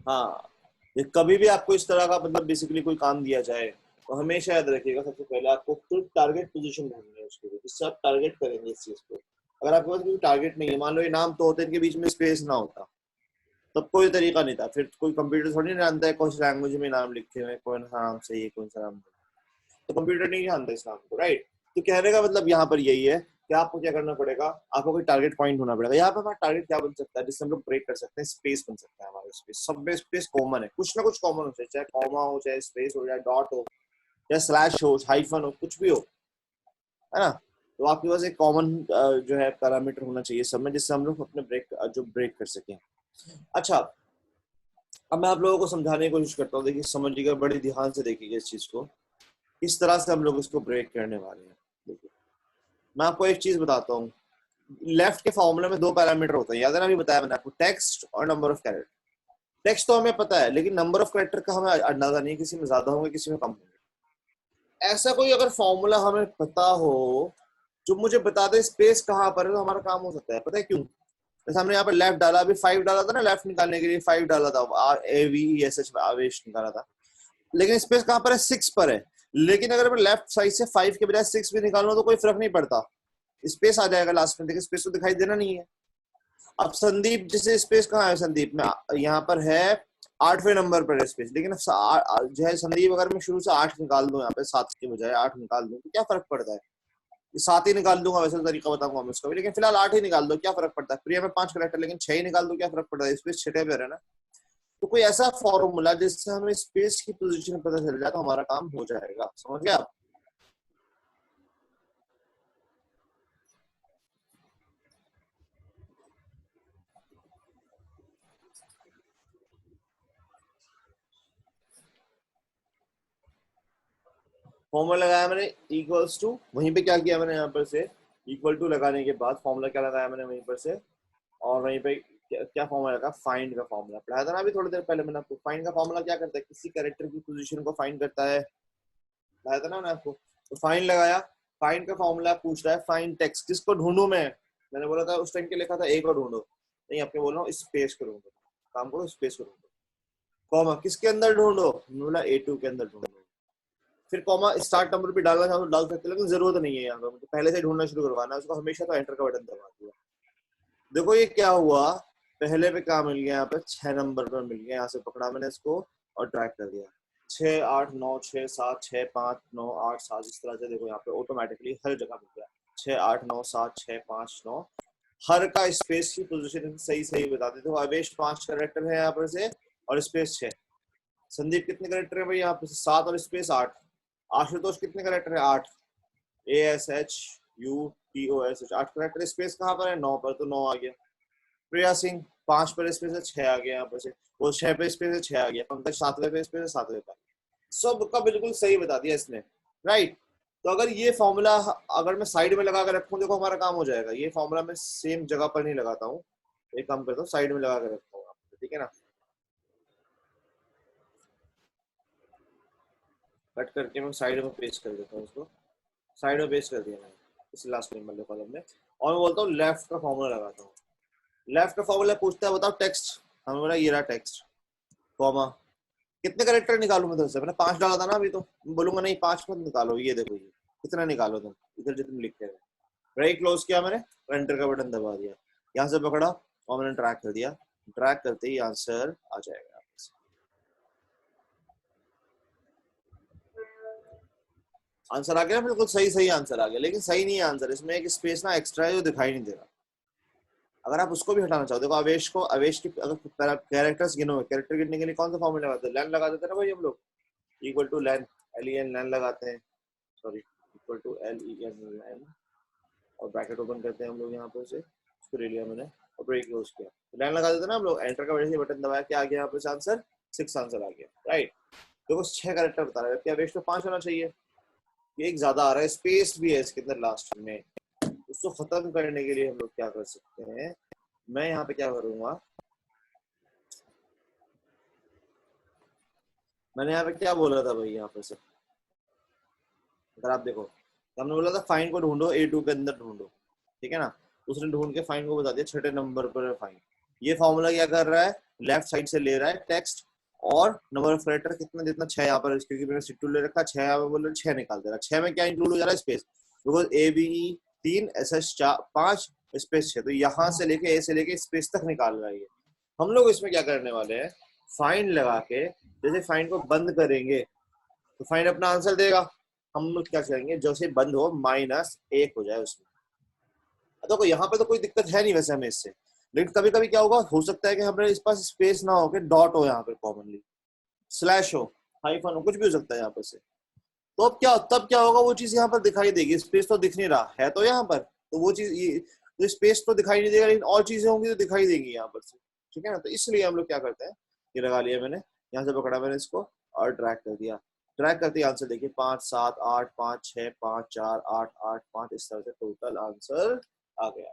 हाँ, ये कभी भी आपको इस तरह का मतलब बेसिकली कोई काम दिया जाए तो हमेशा याद रखिएगा, सबसे पहले आपको खुद टारगेट पोजीशन ढूंढनी है उसके लिए, जिससे आप टारगेट करेंगे इस चीज को। अगर आपके पास कोई टारगेट नहीं है, मान लो ये नाम तो होते हैं, इनके बीच में स्पेस ना होता, तब कोई तरीका नहीं था। फिर कोई कंप्यूटर थोड़ी नहीं जानता है कौन सी लैंग्वेज में नाम लिखे हुए, कौन सा नाम सही है, कौन सा नाम, तो कंप्यूटर नहीं जानता इस नाम को, राइट। तो कहने का मतलब यहाँ पर यही है कि आपको क्या करना पड़ेगा, आपको कोई टारगेट पॉइंट होना पड़ेगा। यहाँ पे हमारा टारगेट क्या बन सकता है, जिससे हम लोग ब्रेक कर सकते हैं? स्पेस बन सकता है हमारा। स्पेस, सब में स्पेस कॉमन है, कुछ ना कुछ कॉमन हो, चाहे कॉमा हो, चाहे स्पेस हो, चाहे डॉट हो, चाहे स्लैश हो, हाइफन हो, कुछ भी हो, है ना। तो आपके पास एक कॉमन जो है पैरामीटर होना चाहिए सब में, जिससे हम लोग अपने ब्रेक कर सकें। अच्छा, अब मैं आप लोगों को समझाने की कोशिश करता हूँ, देखिए समझिएगा, बड़ी ध्यान से देखिएगा इस चीज को, किस तरह से हम लोग इसको ब्रेक करने वाले हैं। देखिए मैं आपको एक चीज बताता हूँ, लेफ्ट के फॉर्मूले में 2 पैरामीटर होते हैं, याद है ना, अभी बताया मैंने आपको, टेक्स्ट और नंबर ऑफ कैरेक्टर। टेक्स्ट तो हमें पता है, लेकिन नंबर ऑफ कैरेक्टर का हमें अंदाजा नहीं, किसी में ज्यादा होंगे, किसी में कम होंगे। ऐसा कोई अगर फॉर्मूला हमें पता हो जो मुझे बता दे स्पेस कहाँ पर है, तो हमारा काम हो सकता है। पता है क्यों? जैसे हमने यहाँ पर लेफ्ट डाला, अभी 5 डाला था ना, लेफ्ट निकालने के लिए 5 डाला था, AVESH आवेश निकाला था, लेकिन स्पेस कहाँ पर है? 6 पर है। लेकिन अगर मैं लेफ्ट साइड से 5 के बजाय 6 भी निकालूं तो कोई फर्क नहीं पड़ता, स्पेस आ जाएगा लास्ट में। देखिए स्पेस तो दिखाई देना नहीं है। अब संदीप, जैसे स्पेस कहाँ है संदीप में? यहाँ पर है 8वें नंबर पर है स्पेस, लेकिन जो है संदीप, अगर मैं शुरू से 8 निकाल दूं, यहाँ पे 7 के बजाय 8 निकाल दूं, तो क्या फर्क पड़ता है? 7 ही निकाल दूंगा, वैसे तो तरीका बताऊंगा मैं उसका भी, लेकिन फिलहाल 8 ही निकाल दो, क्या फर्क पड़ता है? प्रिया में 5 करेक्टर, लेकिन 6 ही निकाल दो, क्या फर्क पड़ता है? स्पेस 6 पे है ना। तो कोई ऐसा फॉर्मूला जिससे हमें स्पेस की पोजीशन पता चल जाए, तो हमारा काम हो जाएगा। समझ गए आप? फॉर्मूला लगाया मैंने इक्वल्स टू, वहीं पे क्या किया मैंने यहाँ पर से, इक्वल टू लगाने के बाद फॉर्मूला क्या लगाया मैंने वहीं पर से, और वहीं पे क्या फॉर्मूला लगा? फाइंड का फॉर्मूला पढ़ाया था ना अभी थोड़ी देर पहले मैंने आपको। फाइंड का फॉर्मूला क्या करता है? किसी कैरेक्टर की पोजीशन को फाइंड करता है, पढ़ाया था ना मैंने आपको। तो फाइंड लगाया, फाइंड का फॉर्मूला पूछ रहा है फाइंड टेक्स्ट, किसको ढूंढूं मैं? मैंने बोला था उस टाइम के लिखा था ए को ढूंढो, नहीं आपके बोल रहा हूँ स्पेस को ढूंढो, काम करो स्पेस को ढूंढो। कॉमा किसके अंदर ढूंढो? बोला A2 के अंदर ढूंढो। फिर कॉमा स्टार्ट नंबर भी डालना चाहो तो डाल सकते, लेकिन जरूरत नहीं है यहाँ पर, तो पहले से ढूंढना शुरू करवाना है उसको, हमेशा तो एंटर का बटन दबा दिया। देखो ये क्या हुआ, पहले पे क्या मिल गया? यहाँ पे 6 नंबर पर मिल गया, यहाँ से पकड़ा मैंने इसको और ट्रैक कर दिया। 6 8 9 6 7 6 5 9 8 7, इस तरह से देखो यहाँ पे ऑटोमेटिकली हर जगह मिल गया। 6 8 9 7 6 5 9, हर का स्पेस की पोजीशन सही सही बता देते हो। आवेश 5 कैरेक्टर है यहाँ पर से, और स्पेस 6। संदीप कितने कैरेक्टर है भाई यहाँ पे? 7 और स्पेस 8। आशुतोष कितने कैरेक्टर है? 8। ASHUTOSH 8 character. स्पेस कहाँ पर है? 9 पर, तो 9 आ गया। प्रिया सिंह 5 पर स्पेस है, 6 आ गया यहाँ पर से। वो 6 पे स्पेस है, 6 आ गया। पंकज 7वें पे स्पेस है, 7वें पर। सबका बिल्कुल सही बता दिया इसने, राइट। तो अगर ये फॉर्मूला अगर मैं साइड में लगा कर रखूं, देखो हमारा काम हो जाएगा। ये फॉर्मूला मैं सेम जगह पर नहीं लगाता हूँ, एक काम करता हूँ साइड में लगा कर रखता हूँ, ठीक है ना। कट करके मैं साइड में पेस्ट कर देता हूँ उसको, साइड में पेस्ट कर दिया मैंने इस लास्ट नेम वाले कॉलम में, और मैं बोलता हूँ लेफ्ट का फॉर्मूला लगाता हूँ। लेफ्ट का फॉर्मूला पूछता है बताओ टेक्स्ट, हमें बोला ये रहा टेक्स्ट, कॉमा कितने कैरेक्टर निकालू मैं तुमसे, मैंने 5 डाला था ना अभी, तो मैं बोलूंगा नहीं 5 मत निकालो, ये देखो ये कितना निकालो तुम इधर जो तुम लिखते हैं। ब्रेक क्लोज किया मैंने, एंटर का बटन दबा दिया, यहाँ से पकड़ा और मैंने ड्रैग कर दिया, ड्रैग करते ही आंसर आ जाएगा। आंसर आ गया ना, बिल्कुल सही सही आंसर आ गया, लेकिन सही नहीं है आंसर, इसमें एक स्पेस ना एक्स्ट्रा है जो दिखाई नहीं दे रहा। अगर आप उसको भी हटाना चाहो, देखो आवेश को, आवेश की अगर कैरेक्टर्स गिनो, कैरेक्टर गिनने के लिए कौन सा फॉर्मूला लगाते हैं, लेन लगा देते हैं ना भाई हम लोग, equal to len, L E N len लगाते हैं, sorry equal to L E N len, और ब्रैकेट ओपन करते हैं हम लोग यहाँ पे से, उसको ले लिया मैंने और ब्रेक क्लोज किया, तो लेन लगा देते हैं ना हम लोग, एंटर का वजह से बटन दबाया, क्या आ गया यहाँ पे आंसर 6 आंसर आ गया, राइट। देखो 6 कैरेक्टर बता रहा है, क्या आवेश तो 5 होना चाहिए, ये एक ज्यादा आ रहा है, स्पेस भी है इसके अंदर लास्ट में, उसको खत्म करने के लिए हम लोग क्या कर सकते हैं, मैं यहाँ पे क्या करूंगा, मैंने यहाँ पे क्या बोला था भाई, यहाँ पे से अगर आप देखो, हमने बोला था फाइन को ढूंढो A2 के अंदर ढूंढो, ठीक है ना, उसने ढूंढ के फाइन को बता दिया, छठे नंबर पर है फाइन। ये फॉर्मूला क्या कर रहा है, लेफ्ट साइड से ले रहा है टेक्स्ट और नंबर ऑफ लेटर कितना, जितना 6 यहाँ पर, क्योंकि मैंने C2 ले रखा, 6 यहाँ पे बोल रहे 6 निकाल दे रहा, 6 में क्या इंक्लूड हो जा रहा है, space, because ABE 3 SS 5 space 6, तो यहाँ से लेके A से लेके स्पेस तक निकाल रहा है ये। हम लोग इसमें क्या करने वाले हैं, फाइन लगा के, जैसे फाइन को बंद करेंगे तो फाइन अपना आंसर देगा, हम लोग क्या करेंगे, जैसे बंद हो -1 हो जाए उसमें, तो यहाँ पे तो कोई दिक्कत है नहीं वैसे हमें इससे, लेकिन कभी कभी क्या होगा, हो सकता है कि हमारे इस पास स्पेस ना हो के डॉट हो, यहाँ पे कॉमनली स्लैश हो, हाइफन हो, कुछ भी हो सकता है यहाँ पर से, तो अब क्या, तब क्या होगा, वो चीज यहाँ पर दिखाई देगी, स्पेस तो दिख नहीं रहा है तो यहाँ पर, तो वो चीज ये, तो स्पेस तो दिखाई नहीं देगा, लेकिन और चीजें होंगी तो दिखाई देंगी यहाँ पर से, ठीक है ना, तो इसलिए हम लोग क्या करते हैं, ये लगा लिया मैंने, यहाँ से पकड़ा मैंने इसको और ड्रैग कर दिया, ड्रैग करते ही आंसर देखिए 5 7 8 5 6 5 4 8 8 5, इस तरह से टोटल आंसर आ गया।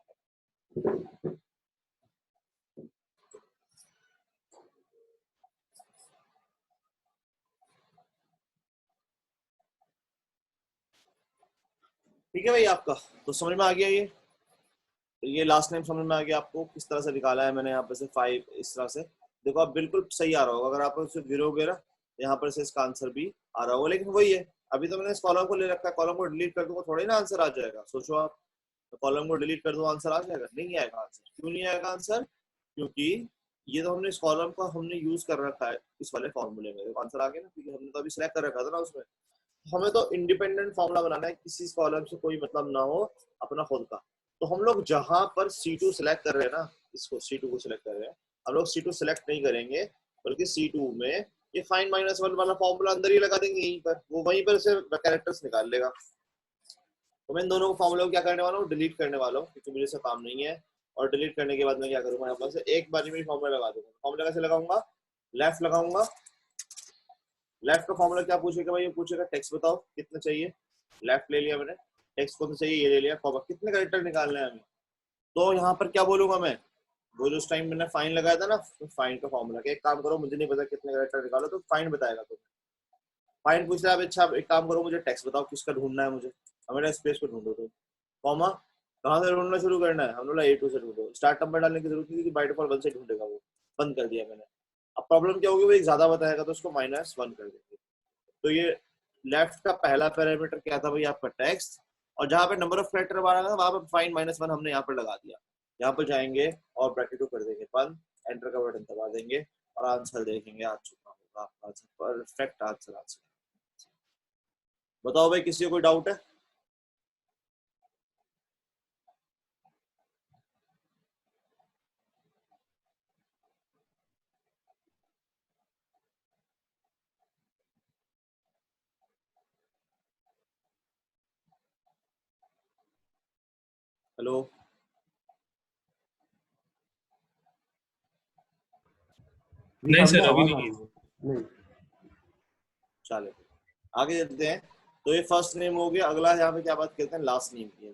ठीक है भाई, आपका तो समझ में आ गया, ये लास्ट नेम समझ में आ गया आपको, किस तरह से निकाला है मैंने यहाँ पर से 5, इस तरह से देखो, आप बिल्कुल सही आ रहा होगा, अगर आप उसे गिरोगे ना, यहाँ पर से इसका आंसर भी आ रहा होगा, लेकिन वही है, अभी तो मैंने इस कॉलम को ले रखा है, कॉलम को डिलीट कर दूंगा थोड़ी ना आंसर आ जाएगा, सोचो आप, तो कॉलम को डिलीट कर दो आंसर आ जाएगा, नहीं आएगा आंसर, क्यों नहीं आएगा आंसर, क्योंकि ये तो हमने इस कॉलम को हमने यूज कर रखा है इस वाले फॉर्मूले में, आंसर आ गया ना, क्योंकि हमने तो अभी सिलेक्ट कर रखा था ना उसमें, हमें तो इंडिपेंडेंट फॉर्मूला बनाना है, किसी कॉलम से कोई मतलब ना हो अपना खुद का, तो हम लोग जहां पर C2 सिलेक्ट कर रहे हैं ना, इसको C2 को सिलेक्ट कर रहे हैं, हम लोग C2 सिलेक्ट नहीं करेंगे, बल्कि C2 में ये फाइन -1 वाला फॉर्मूला अंदर ही लगा देंगे, यहीं पर वो वहीं पर से कैरेक्टर्स निकाल लेगा, तो मैं इन दोनों फॉर्मूले को क्या करने वाला हूँ, डिलीट करने वाला हूँ, क्योंकि मुझे से काम नहीं है, और डिलीट करने के बाद मैं क्या करूंगा, यहाँ पर से एक बार में फॉर्मूला लगा दूंगा, फॉर्मूला कैसे लगाऊंगा, लेफ्ट लगाऊंगा, लेफ्ट का फॉर्मूला क्या पूछेगा भाई, ये पूछेगा टेक्स्ट बताओ कितना चाहिए, लेफ्ट ले लिया मैंने, टेक्स्ट कौन सा चाहिए ये ले लिया, कॉमा कितने कैरेक्टर निकालने हैं हमें, तो यहाँ पर क्या बोलूंगा मैं, वो जो उस टाइम मैंने फाइन लगाया था ना, फाइन का फॉर्मूला, एक काम करो, मुझे नहीं पता कितने कैरेक्टर निकालो, तो फाइन बताएगा, तो फाइन पूछ रहा है, अच्छा एक काम करो, मुझे टेक्स्ट बताओ किसका ढूंढना है मुझे, हमें स्पेस को ढूंढो, तो कॉमा कहाँ से ढूंढना शुरू करना है, हम लोग A2 से ढूंढो, स्टार्ट नंबर डालने की जरूरत नहीं थी, बाय डिफॉल्ट 1 से ढूंढेगा वो, बंद कर दिया मैंने, अब प्रॉब्लम क्या होगी, वो एक ज्यादा बताएगा तो उसको -1 कर देंगे, तो ये लेफ्ट का पहला पैरामीटर क्या था भाई, आपका टेक्स्ट, और जहां पे नंबर ऑफ कैरेक्टर आ रहा था वहां पे फाइन -1 हमने यहाँ पर लगा दिया, यहाँ पर जाएंगे और ब्रैकेट को कर देंगे बंद, एंटर का बटन दबा देंगे और आंसर देखेंगे, आ चुका होगा आपका आंसर, परफेक्ट आंसर आ चुका। बताओ भाई, किसी को कोई डाउट है, हेलो, नहीं नहीं सर, सर, अभी आवाज आ नहीं रही है। है नहीं। चले आगे चलते हैं, तो ये फर्स्ट नेम हो गया, अगला यहाँ पे क्या बात करते हैं, लास्ट नेम की,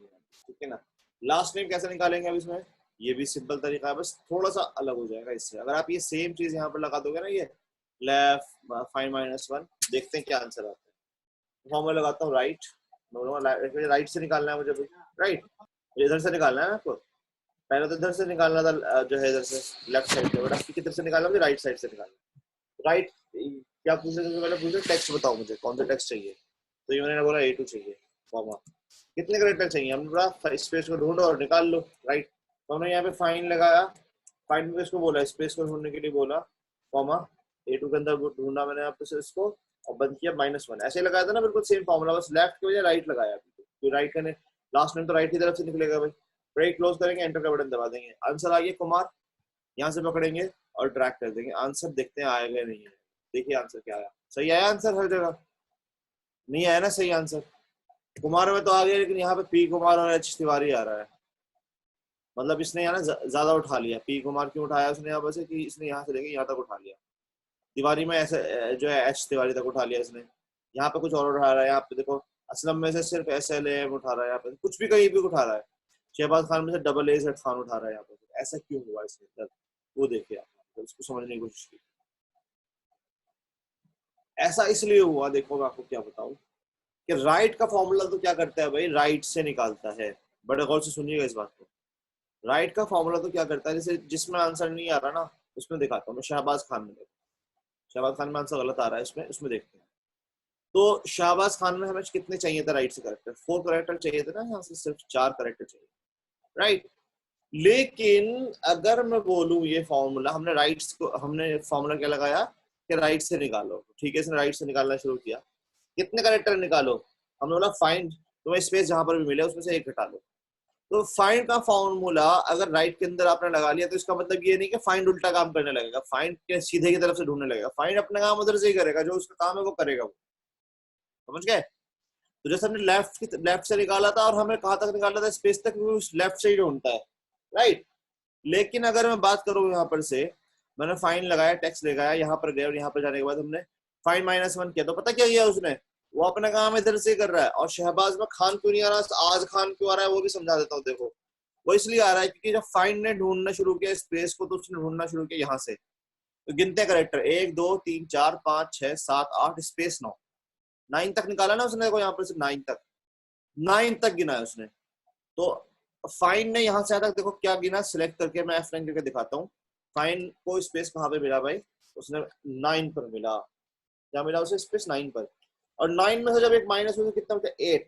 ठीक है ना, लास्ट नेम कैसे निकालेंगे अब इसमें, ये भी सिंपल तरीका है, बस थोड़ा सा अलग हो जाएगा इससे, अगर आप ये सेम चीज यहाँ पर लगा दोगे ना, ये लेफ्ट फाइन -1, देखते हैं क्या आंसर आता है, फॉर्मूला लगाता हूँ राइट, राइट से निकालना है मुझे, राइट इधर से निकालना है आपको, पहले तो इधर से निकालना था जो है इधर से लेफ्ट साइड से, बट आपकी किधर से निकालना मुझे राइट साइड से निकालना। राइट क्या पूछे सबसे पहले पूछे टेक्स्ट बताओ मुझे कौन सा टेक्स्ट चाहिए, तो ये मैंने बोला A2 चाहिए, कॉमा कितने कैरेक्टर चाहिए, हमने बोला स्पेस को ढूंढो और निकाल लो, राइट। तो हमने यहाँ पे फाइन लगाया, फाइन में इसको बोला स्पेस को ढूंढने के लिए बोला, कॉमा A2 के अंदर ढूंढा मैंने यहाँ पे इसको और बंद किया -1, ऐसे लगाया था ना बिल्कुल सेम फॉर्मूला, बस लेफ्ट की वजह राइट लगाया, तो राइट करने लास्ट में तो राइट की तरफ से निकलेगा भाई, ब्रेक क्लोज करेंगे, एंटर का बटन दबा देंगे, आंसर आ गया कुमार, यहाँ से पकड़ेंगे और ट्रैक कर देंगे, आंसर देखते हैं आएगा नहीं है, देखिए आंसर क्या आया, सही आया आंसर, हर जगह नहीं आया ना सही आंसर, कुमार में तो आ गया लेकिन यहाँ पे P कुमार और H तिवारी आ रहा है, मतलब इसने यहाँ ना ज्यादा उठा लिया, P कुमार क्यों उठाया उसने यहाँ पर से कि इसने यहाँ से लेके यहाँ तक उठा लिया, तिवारी में ऐसे जो है H तिवारी तक उठा लिया इसने, यहाँ पे कुछ और उठा रहा है, यहाँ पे देखो असलम में से सिर्फ SLAM उठा रहा है, यहाँ पे कुछ भी कहीं भी उठा रहा है, शहबाज खान में से AA खान उठा रहा है यहाँ पे, ऐसा क्यों हुआ इसके अंदर, वो देखिए आप उसको समझने की कोशिश की, ऐसा इसलिए हुआ, देखो मैं आपको क्या बताऊं कि राइट का फॉर्मूला तो क्या करता है भाई, राइट से निकालता है, बड़े गौर से सुनिएगा इस बात को, राइट का फॉर्मूला तो क्या करता है, जैसे जिसमें आंसर नहीं आ रहा ना उसमें दिखाता हूँ मैं, शहबाज खान में देखो, शहबाज खान में आंसर गलत आ रहा है इसमें, उसमें देखते हैं, तो शहबाज खान में हमें कितने चाहिए थे राइट से करेक्टर, 4 करेक्टर चाहिए थे ना, यहाँ से सिर्फ 4 करेक्टर चाहिए, राइट। लेकिन अगर मैं बोलूं ये फॉर्मूला हमने राइट्स को, हमने फॉर्मूला क्या लगाया कि राइट से निकालो, ठीक है, इसने राइट से निकालना शुरू किया, कितने करेक्टर निकालो, हमने बोला फाइंड तुम्हें स्पेस जहां पर भी मिले उसमें से एक हटा लो, तो फाइंड का फॉर्मूला अगर राइट के अंदर आपने लगा लिया तो इसका मतलब ये नहीं कि फाइंड उल्टा काम करने लगेगा, फाइंड के सीधे की तरफ से ढूंढने लगेगा, फाइंड अपना काम उधर से ही करेगा, जो उसका काम है वो करेगा वो, समझ गए। तो जैसे हमने लेफ्ट से निकाला था और हमें कहाँ तक निकाला था स्पेस तक, वो लेफ्ट से ही ढूंढता है, राइट। लेकिन अगर मैं बात करूं यहाँ पर से, मैंने फाइन लगाया, टैक्स लगाया, यहाँ पर गया और यहाँ पर जाने के बाद हमने फाइन -1 किया, तो पता क्या किया उसने, वो अपना काम इधर से कर रहा है, और शहबाज में खान क्यों नहीं आ रहा, आज खान क्यों आ रहा है वो भी समझा देता हूँ, देखो वो इसलिए आ रहा है क्योंकि जब फाइन ने ढूंढना शुरू किया स्पेस को, तो उसने ढूंढना शुरू किया यहाँ से, तो गिनते करेक्टर 1 2 3 4 5 6 7 8 स्पेस 9 तक निकाला ना उसने, देखो यहाँ पर से 9 तक गिना है उसने, तो फाइन ने यहाँ से यहाँ तक देखो क्या गिना, सिलेक्ट करके मैं F9 करके दिखाता हूँ, फाइन को स्पेस कहाँ पे मिला भाई, उसने 9 पर मिला, क्या मिला उसे स्पेस 9 पर, और 9 में से जब एक माइनस हुआ कितना होता है 8,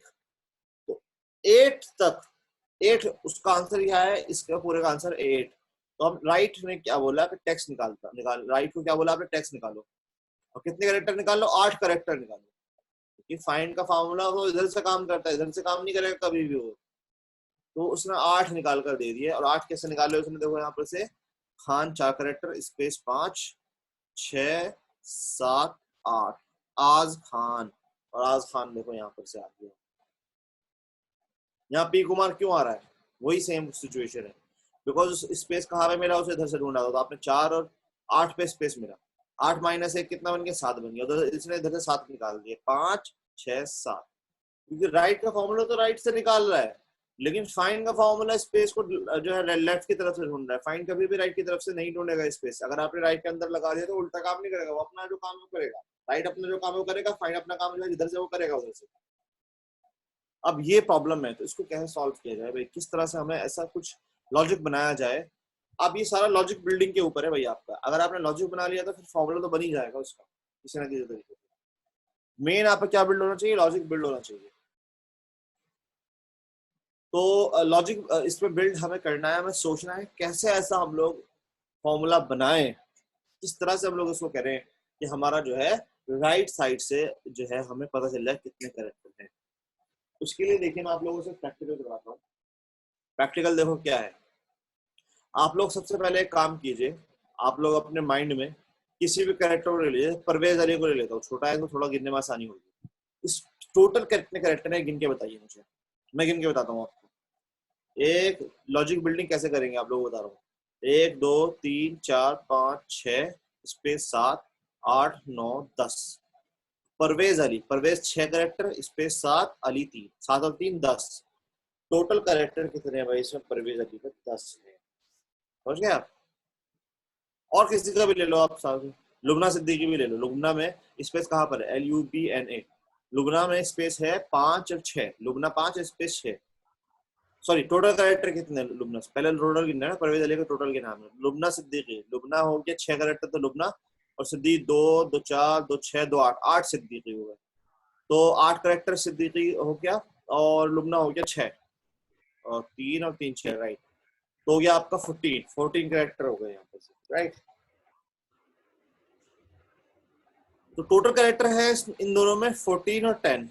तो 8 तक 8 उसका आंसर क्या है, इसका पूरे का आंसर 8, तो हम राइट ने क्या बोला कि टेक्स्ट निकाल, राइट को क्या बोला आपने, टेक्स्ट निकालो, और कितने करेक्टर निकाल लो, 8 करेक्टर निकालो, क्योंकि फाइंड का फॉर्मूला वो इधर से काम करता है, इधर से काम नहीं करेगा कभी भी वो, तो उसने 8 निकाल कर दे दिए, और 8 कैसे निकाले उसने, देखो यहाँ पर से खान 4 करेक्टर स्पेस 5 6 7 8 आज खान, और आज खान देखो यहाँ पर से आ गया, यहाँ P कुमार क्यों आ रहा है, वही सेम सिचुएशन है, बिकॉज स्पेस कहाँ पे मिला उसे इधर से ढूंढा था, तो आपने 4 और 8 पे स्पेस मिला, 8 -1 कितना बन गया 7 बन गया, उधर इसने इधर से 7 निकाल दिए, 5 6 7, क्योंकि राइट का फॉर्मूला तो राइट से निकाल रहा है, लेकिन फाइंड का फॉर्मूला स्पेस को जो है लेफ्ट की तरफ से ढूंढ रहा है, फाइंड कभी भी राइट की तरफ से नहीं ढूंढेगा स्पेस, अगर आपने राइट के अंदर लगा दिया तो उल्टा काम नहीं करेगा, वो अपना जो काम है वो करेगा, राइट अपना जो काम है वो करेगा, फाइंड अपना काम जो है इधर से वो करेगा उधर से। अब ये प्रॉब्लम है, तो इसको कैसे सॉल्व किया जाए भाई, किस तरह से हमें ऐसा कुछ लॉजिक बनाया जाए, अब ये सारा लॉजिक बिल्डिंग के ऊपर है भाई आपका, अगर आपने लॉजिक बना लिया तो फिर फॉर्मूला तो बन ही जाएगा उसका किसी ना किसी तरीके से, मेन आपका क्या बिल्ड होना चाहिए, लॉजिक बिल्ड होना चाहिए, तो लॉजिक इसमें बिल्ड हमें करना है, हमें सोचना है कैसे ऐसा हम लोग फॉर्मूला बनाएं, किस तरह से हम लोग इसको करें कि हमारा जो है राइट साइड से जो है हमें पता चल जाए कितने करेक्टर हैं। उसके लिए देखिए मैं आप लोगों से प्रैक्टिकल करवाता हूँ, प्रैक्टिकल देखो क्या है, आप लोग सबसे पहले एक काम कीजिए, आप लोग अपने माइंड में किसी भी कैरेक्टर को ले लीजिए, परवेज अली को ले लेता हूँ, छोटा है तो थोड़ा गिनने में आसानी होगी, इस टोटल कितने कैरेक्टर है गिन के बताइए मुझे, मैं गिन के बताता हूँ आपको, एक लॉजिक बिल्डिंग कैसे करेंगे आप लोग बता रहा हूँ, 1 2 3 4 5 6 space 7 8 9 10, Parvez Ali, Parvez 6 character space 7 Ali 3, 7 और 3 10, टोटल करेक्टर कितने हैं भाई इसमें, परवेज अली का 10 है, समझ गए आप। और किसी का भी ले लो आप साथ में, लुबना सिद्दीकी भी ले लो, लुबना में स्पेस कहाँ पर है, LUBNA, लुबना में स्पेस है 5 और 6, Lubna 5 space 6। Sorry, total character कितने लुबना से, पहले टोटल गिनना है ना, परवेज अली का टोटल गिना हमने। लुबना सिद्दीकी, लुबना हो गया 6 कैरेक्टर तो लुबना, और सिद्दीक 2 2 4 2 6 2 8, 8 सिद्दीकी हो गए। तो 8 कैरेक्टर सिद्दीकी हो गया, और लुबना हो गया 6, और 3 और 3 6, राइट। तो हो गया आपका 14 कैरेक्टर हो गए यहाँ पे, राइट। तो टोटल कैरेक्टर है इन दोनों में 14 और 10,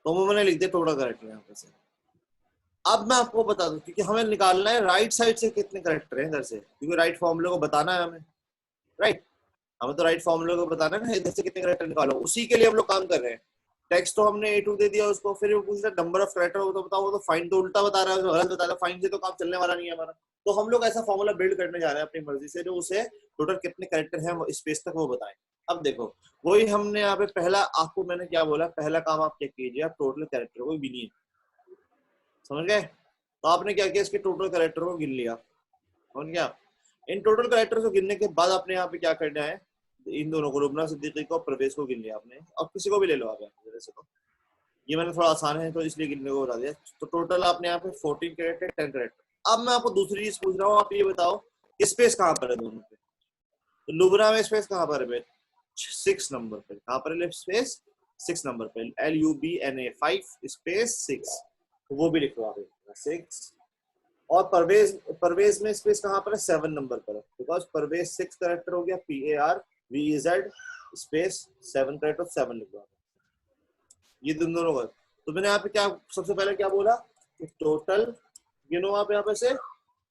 तो मैंने लिख दिया टोटल कैरेक्टर यहाँ पे से। अब मैं आपको बता दूं, क्योंकि हमें निकालना है राइट साइड से कितने कैरेक्टर हैं इधर से, क्योंकि राइट फॉर्मूले को बताना है हमें, राइट। हमें तो राइट फॉर्मूले को बताना है ना, इधर से कितने कैरेक्टर निकालो, उसी के लिए हम लोग काम कर रहे हैं। टेक्स्ट तो हमने A2 दे दिया उसको, फिर वो पूछ रहा है नंबर ऑफ कैरेक्टर, वो तो बताओ, वो तो फाइन तो उल्टा बता रहा है, गलत बता रहा है, फाइन से तो काम चलने वाला नहीं है हमारा। तो हम लोग ऐसा फॉर्मूला बिल्ड करने जा रहे हैं अपनी मर्जी से, जो उसे टोटल कितने कैरेक्टर हैं स्पेस तक वो बताएं। अब देखो, वही हमने यहाँ पे पहला, आपको मैंने क्या बोला, पहला काम आप क्या कीजिए, आप टोटल कैरेक्टर को गिनिए, समझ गए। तो आपने क्या किया, इसके टोटल कैरेक्टर को गिन लिया, समझ गया। इन टोटल कैरेक्टर को गिनने के बाद आपने यहाँ पे क्या करना है, इन दोनों को, रुबना सिद्दीकी को, प्रवेश को गिन लिया आपने, और किसी को भी ले लो आप यहाँ से, तो ये मैंने थोड़ा आसान है तो इसलिए गिनने को बता दिया। तो टोटल आपने यहाँ पे 14 कैरेक्टर 10 कैरेक्टर। अब मैं आपको दूसरी चीज पूछ रहा हूँ, आप ये बताओ स्पेस कहाँ पर है दोनों पे। तो लुबना में स्पेस कहाँ पर है, 6 नंबर पे। कहाँ पर है स्पेस, 6 नंबर पे, LUBNA 5 स्पेस 6, तो वो भी लिखो आप 6। और परवेज में स्पेस कहाँ पर है, 7 नंबर पर है, बिकॉज परवेज 6 कैरेक्टर हो गया, PARVEZ स्पेस 7 कैरेक्टर, 7 लिखो आप, ये दोनों का। तो मैंने यहाँ पे क्या सबसे पहले क्या बोला कि टोटल गिनो आप यहाँ पे से,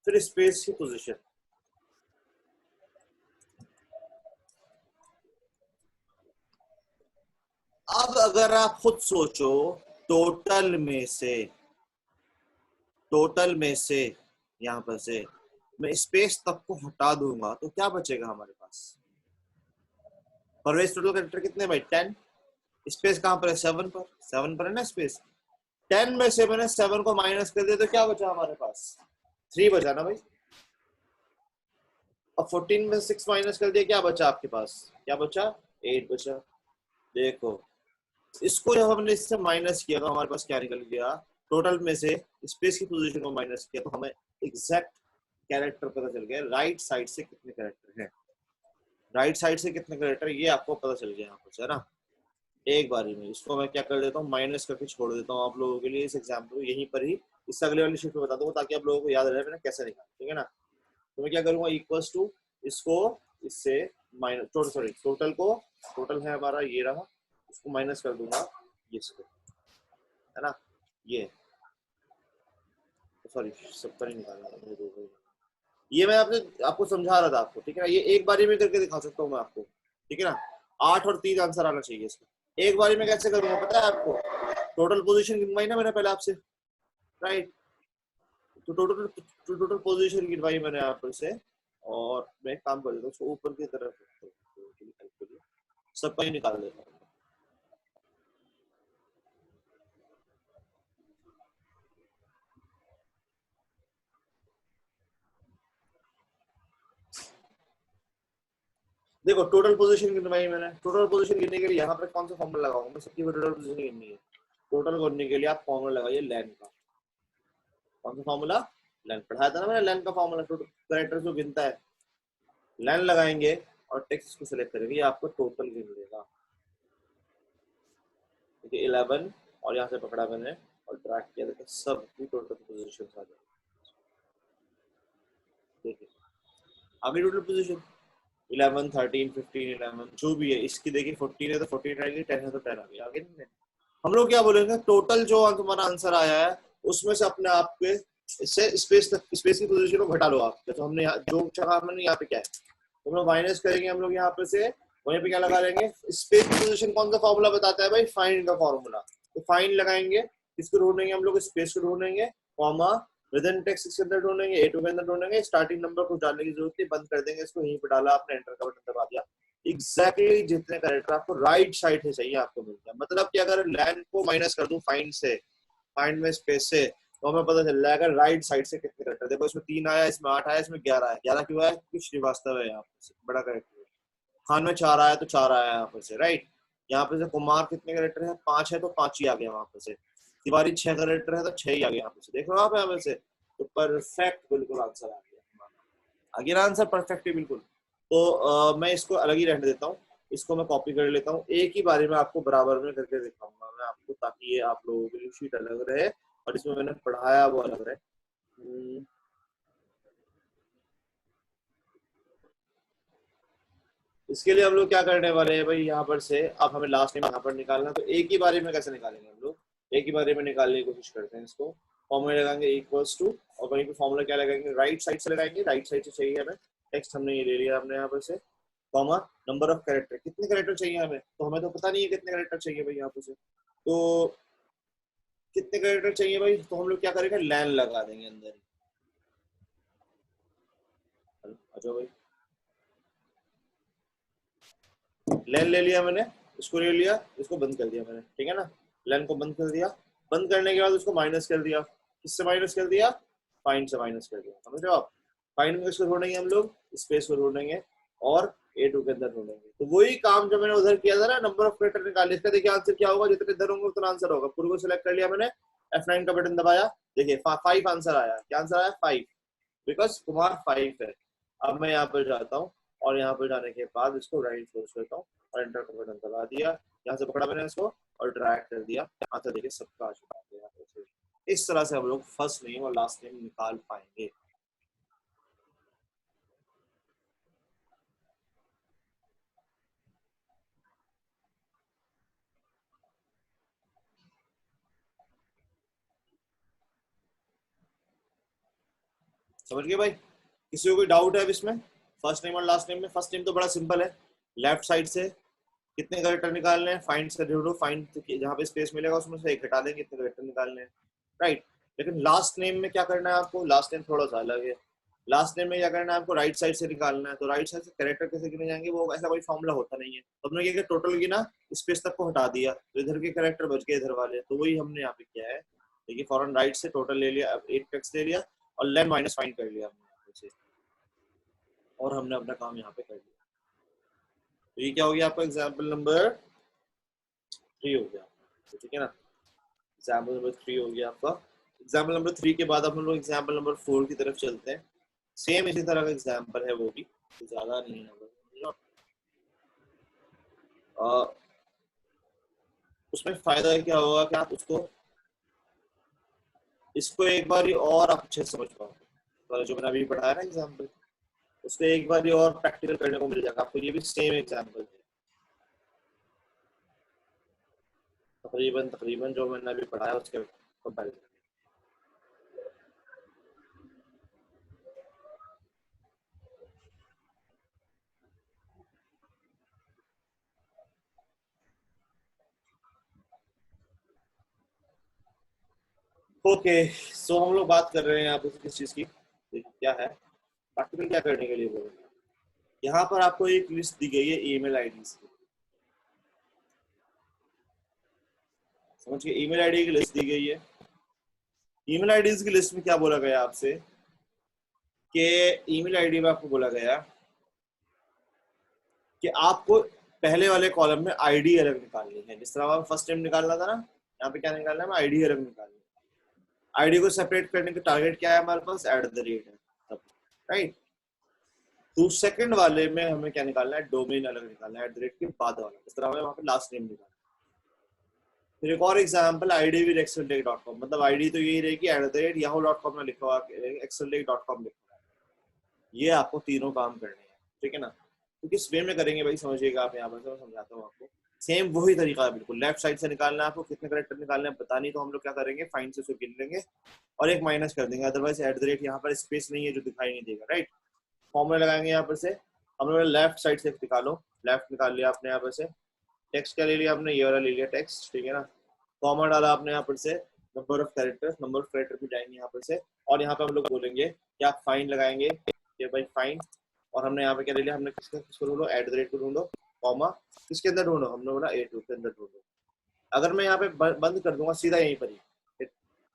फिर स्पेस की पोजीशन। अब अगर आप खुद सोचो, टोटल में से यहाँ पर से मैं स्पेस तक को हटा दूंगा तो क्या बचेगा हमारे पास। परवेज टोटल कैरेक्टर कितने भाई, 10। स्पेस कहाँ पर है, 7 पर, 7 पर है ना स्पेस। 10 में से मैंने 7 को माइनस कर दिया तो क्या बचा हमारे पास, 3 बचा ना भाई। अब 14 में 6 माइनस कर दिया, क्या बचा आपके पास, क्या बचा, 8 बचा। देखो, इसको जब हमने इससे माइनस किया तो हमारे पास क्या निकल गया, टोटल में से स्पेस की पोजीशन को माइनस किया तो हमें एग्जैक्ट कैरेक्टर पता चल गया, राइट साइड से कितने कैरेक्टर हैं, राइट साइड से कितने कैरेक्टर, ये आपको पता चल गया यहाँ पर, है ना। एक बारी में इसको मैं क्या कर देता हूँ, माइनस करके छोड़ देता हूँ आप लोगों के लिए, इस एग्जाम्पल को यहीं पर ही इस अगले वाली शीट में बता दूंगा, ताकि आप लोगों को याद रहे मैंने कैसे निकाला, ठीक है ना। तो मैं क्या करूंगा, इक्वल्स टू इसको इससे माइनस, सॉरी टोटल को, टोटल है हमारा ये रहा, इसको माइनस कर दूंगा ये इसको, है ना, ये सॉरी 70 ही निकालना, ये मैं आपको समझा रहा था आपको, ठीक है ना। ये एक बारी में करके दिखा सकता हूँ मैं आपको, ठीक है ना। 8 और 3 आंसर आना चाहिए इसका, एक बारी में कैसे करूंगा पता है आपको, टोटल पोजीशन गिनवाई ना मैंने पहले आपसे, राइट। तो टोटल पोजीशन गिनवाई मैंने आप से, और मैं एक काम कर देता हूँ, उसको ऊपर की तरफ सबका ही निकाल देता हूँ। देखो टोटल पोजीशन गिनवाई मैंने, टोटल पोजीशन गिनने के लिए यहाँ पर कौन सा फॉर्मूला लगाऊंगा मैं, सबकी टोटल पोजीशन गिननी है। टोटल करने के लिए आप फॉर्मूला लगाइए लेन का, कौन सा फॉर्मूला, लेन पढ़ाया था ना मैंने, लेन का फॉर्मूला, टोटल कैरेक्टर्स को गिनता है, लेन लगाएंगे और टेक्स्ट को सिलेक्ट करेंगे, ये आपको टोटल गिन देगा, ठीक है। 11 और यहाँ से पकड़ा मैंने और ड्रैग किया, देखो सब की टोटल पोजीशन आ जाएगी, देखिए अभी टोटल पोजीशन 11 13 15 11 जो भी है, इसकी देखिए 14 है तो 14 रहेगी, 10 है तो 10 आ गई, आगे नहीं। हम लोग क्या बोलेंगे, टोटल जो तुम्हारा आंसर आया है उसमें से अपने आप के इससे स्पेस की पोजीशन को घटा लो आप, तो हमने जो जगह हमने यहाँ पे क्या है तो हम लोग माइनस करेंगे, हम लोग यहाँ पे से वहीं पे क्या लगा लेंगे, स्पेस की पोजीशन कौन सा फॉर्मूला बताता है भाई, फाइंड का फॉर्मूला, तो फाइंड लगाएंगे, किसको ढूंढेंगे हम लोग, स्पेस को ढूंढेंगे, कॉमा विदिन टेक्स्ट इसके अंदर ढूंढेंगे, A2 के अंदर ढूंढेंगे, स्टार्टिंग नंबर को डालने की जरूरत नहीं, बंद कर देंगे इसको, यहीं पे डाला आपने, एंटर का बटन दबा दिया, एग्जैक्टली जितने कैरेक्टर आपको राइट साइड से चाहिए आपको मिल गया। मतलब कि अगर लैंड को माइनस कर दूं फाइंड से, फाइंड में स्पेस से, तो हमें पता चल जाएगा राइट साइड से कितने कैरेक्टर, देखो इसमें 3 आया, इसमें 8 आया, इसमें 11 आया, 11 क्यों आया, क्योंकि श्रीवास्तव है यहाँ पर बड़ा कैरेक्टर, खान में 4 आया तो 4 आया यहाँ पर से, राइट। यहाँ पे से कुमार कितने कैरेक्टर है, 5 है तो 5 ही आ गया वहां पे से। तिवारी 6 कैरेक्टर है तो 6 ही आ गया यहाँ पे से। देख रहे हो आप यहाँ पे से, तो परफेक्ट बिल्कुल आंसर आ गया, आ गया आंसर परफेक्ट ही बिल्कुल। तो मैं इसको अलग ही रहने देता हूँ, इसको मैं कॉपी कर लेता हूँ, एक ही बारे में आपको बराबर में करके दिखाऊंगा मैं आपको, ताकि ये आप लोगों की शीट अलग रहे और इसमें मैंने पढ़ाया वो अलग रहे। इसके लिए हम लोग क्या करने वाले हैं भाई, यहाँ पर से अब हमें लास्ट नेम यहाँ पर निकालना, तो एक ही बारे में कैसे निकालेंगे हम लोग, एक ही बारे में निकालने की कोशिश करते हैं। इसको फॉर्मूला लगाएंगे इक्वल्स टू, और वहीं पे फॉर्मूला क्या लगाएंगे, राइट साइड से लगाएंगे, राइट साइड से चाहिए हमें टेक्स्ट, हमने ये ले लिया हमने यहाँ पर से, कॉमा नंबर ऑफ कैरेक्टर, कितने कैरेक्टर चाहिए हमें, तो हमें तो पता नहीं है कितने कैरेक्टर चाहिए भाई यहाँ पर से, तो कितने कैरेक्टर चाहिए भाई, तो हम लोग क्या करेंगे, लैन लगा देंगे अंदर ही। अच्छा भाई लैन ले लिया मैंने, इसको ले लिया, इसको बंद कर दिया मैंने, ठीक है ना, लैन को बंद कर दिया, बंद करने के बाद उसको माइनस कर दिया, किससे माइनस कर दिया, फाइंड से माइनस कर दिया, समझ रहे हो आप। फाइंड में किसको ढूंढेंगे हम लोग, स्पेस को ढूंढेंगे और A2 के अंदर ढूंढेंगे, तो वही काम जो मैंने उधर किया था ना, नंबर ऑफ कैरेक्टर निकाल, इसका देखिए आंसर क्या होगा, जितने इधर होंगे उतना आंसर होगा। पूरे को सिलेक्ट कर लिया मैंने, F9 का बटन दबाया, देखिए 5 आंसर आया, क्या आंसर आया, 5, बिकॉज कुमार 5 है। अब मैं यहाँ पर जाता हूँ और यहाँ पर जाने के बाद इसको राइट फोर्स करता हूँ और एंटर का बटन दबा दिया, यहाँ से पकड़ा मैंने इसको और ड्रैग कर दिया, आंसर देखिए सबका आ चुका है यहाँ पे। इस तरह से हम लोग फर्स्ट नेम और लास्ट नेम निकाल पाएंगे। समझ गए भाई, किसी को कोई डाउट है अब इसमें, फर्स्ट नेम और लास्ट नेम में। फर्स्ट नेम तो बड़ा सिंपल है, लेफ्ट साइड से कितने कैरेक्टर निकालने हैं, फाइंड से ढूंढो, फाइंड जहाँ पे स्पेस मिलेगा उसमें से एक हटा देंगे, कितने कैरेक्टर निकालने हैं, राइट। लेकिन लास्ट नेम में क्या करना है आपको, लास्ट नेम थोड़ा सा अलग है। लास्ट नेम में क्या करना है आपको, राइट साइड से निकालना है, तो राइट साइड से कैरेक्टर कैसे गिने जाएंगे, वो ऐसा कोई फॉर्मूला होता नहीं है, तो हमने क्या किया, टोटल गिना, स्पेस तक को हटा दिया, तो इधर के कैरेक्टर बच गए इधर वाले, तो वही हमने यहाँ पे किया है। देखिए फॉरन राइट से टोटल ले लिया, एक टेक्स्ट ले लिया और लेन माइनस फाइंड कर लिया हमने यहाँ से, और हमने अपना काम यहाँ पे कर लिया। तो ये क्या हो गया आपका, एग्जाम्पल नंबर 3 हो गया, तो ठीक है ना, एग्जाम्पल नंबर 3 हो गया आपका। एग्जाम्पल नंबर 3 के बाद हम लोग एग्जाम्पल नंबर 4 की तरफ चलते हैं। सेम इसी तरह का एग्जाम्पल है वो भी, तो ज्यादा नहीं है। उसमें फायदा क्या होगा कि आप इसको एक बार और आप अच्छे से समझ पाओ, जो मैंने अभी पढ़ाया ना एग्जाम्पल, उसको एक बार और प्रैक्टिकल करने को मिल जाएगा आपको। ये भी सेम एग्जाम्पल है, तकरीबन जो मैंने अभी पढ़ाया उसके कंपैरिजन। ओके, सो हम लोग बात कर रहे हैं यहाँ पे किस चीज की, क्या है प्रैक्टिकल क्या करने के लिए बोल रहे हैं। यहाँ पर आपको एक लिस्ट दी गई है ईमेल आईडीज की, समझिए ईमेल आईडी की लिस्ट दी गई है। ईमेल आईडीज की लिस्ट में क्या बोला गया आपसे कि ईमेल आईडी में आपको बोला गया कि आपको पहले वाले कॉलम में आईडी अलग निकालनी है, जिस तरह फर्स्ट टाइम निकालना था ना, यहाँ पे क्या निकालना है, आईडी अलग निकालनी है। आईडी को सेपरेट करने का टारगेट क्या है हमारे पास, @ है, राइट। तो सेकंड वाले में हमें क्या निकालना है, डोमेन अलग निकालना है, @ के बाद वाला, इस तरह हमें वहाँ पे लास्ट नेम निकालना है। फिर एक और एग्जांपल, id@exceltech.com, मतलब आईडी तो यही रहेगी, @yahoo.com में लिखा हुआ exceltech.com लिखा हुआ है। ये आपको तीनों काम करने हैं, ठीक है ना। तो किस वे में करेंगे भाई, समझिएगा आप, यहाँ पर मैं समझाता हूँ आपको। सेम वही तरीका है बिल्कुल, लेफ्ट साइड से निकालना है आपको, कितने कैरेक्टर निकालने हैं पता नहीं, तो हम लोग क्या करेंगे, फाइंड से उसको गिन लेंगे और एक माइनस कर देंगे, अदरवाइज @ यहाँ पर स्पेस नहीं है जो दिखाई नहीं देगा, राइट। फॉर्मूला लगाएंगे यहाँ पर से, हम लोग लेफ्ट साइड से निकालो, लेफ्ट निकाल लिया आपने यहाँ पर से, टेक्स्ट क्या ले लिया आपने, ये वाला ले लिया टेक्स्ट, ठीक है ना। कॉमा डाला आपने यहाँ पर से, नंबर ऑफ कैरेक्टर भी जाएंगे यहाँ पर से, और यहाँ पे हम लोग बोलेंगे कि आप फाइंड लगाएंगे कि भाई फाइंड, और हमने यहाँ पे क्या ले लिया, हमने किसको ढूंढो, @ को ढूंढो, कॉमा किसके अंदर ढूंढो, हमने बोला A2 के अंदर ढूंढो। अगर मैं यहाँ पे बंद कर दूंगा सीधा यहीं पर ही,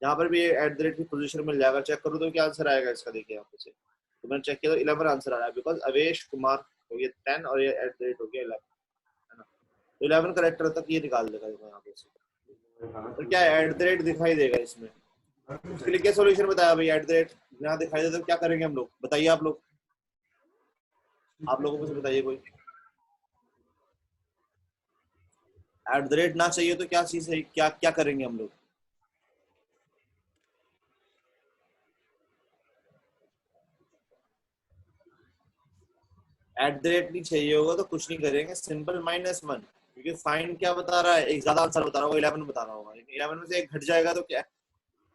यहाँ पर भी @ की पोजीशन मिल जाएगा, चेक करो तो क्या आंसर आएगा इसका, देखिए यहाँ पे से, तो मैंने चेक किया तो 11 आंसर आ रहा है, बिकॉज अवेश कुमार हो गया 10 और ये @ हो गया 11, है ना। तो 11 करेक्टर तक ये निकाल देगा यहाँ पे से। तो क्या एट द रेट दिखाई देगा इसमें, उसके लिए क्या सोल्यूशन बताया भाई? एट द रेट यहाँ दिखाई देता तो क्या करेंगे हम लोग, बताइए आप लोग, आप लोगों को से बताइए कोई। एट द रेट ना चाहिए तो क्या चीज है, क्या क्या करेंगे हम लोग? एट द रेट नहीं चाहिए होगा तो कुछ नहीं करेंगे, सिंपल -1, क्योंकि फाइंड क्या बता रहा है, एक ज्यादा आंसर बता रहा होगा, 11 बता रहा होगा, 11 में से एक घट जाएगा तो क्या,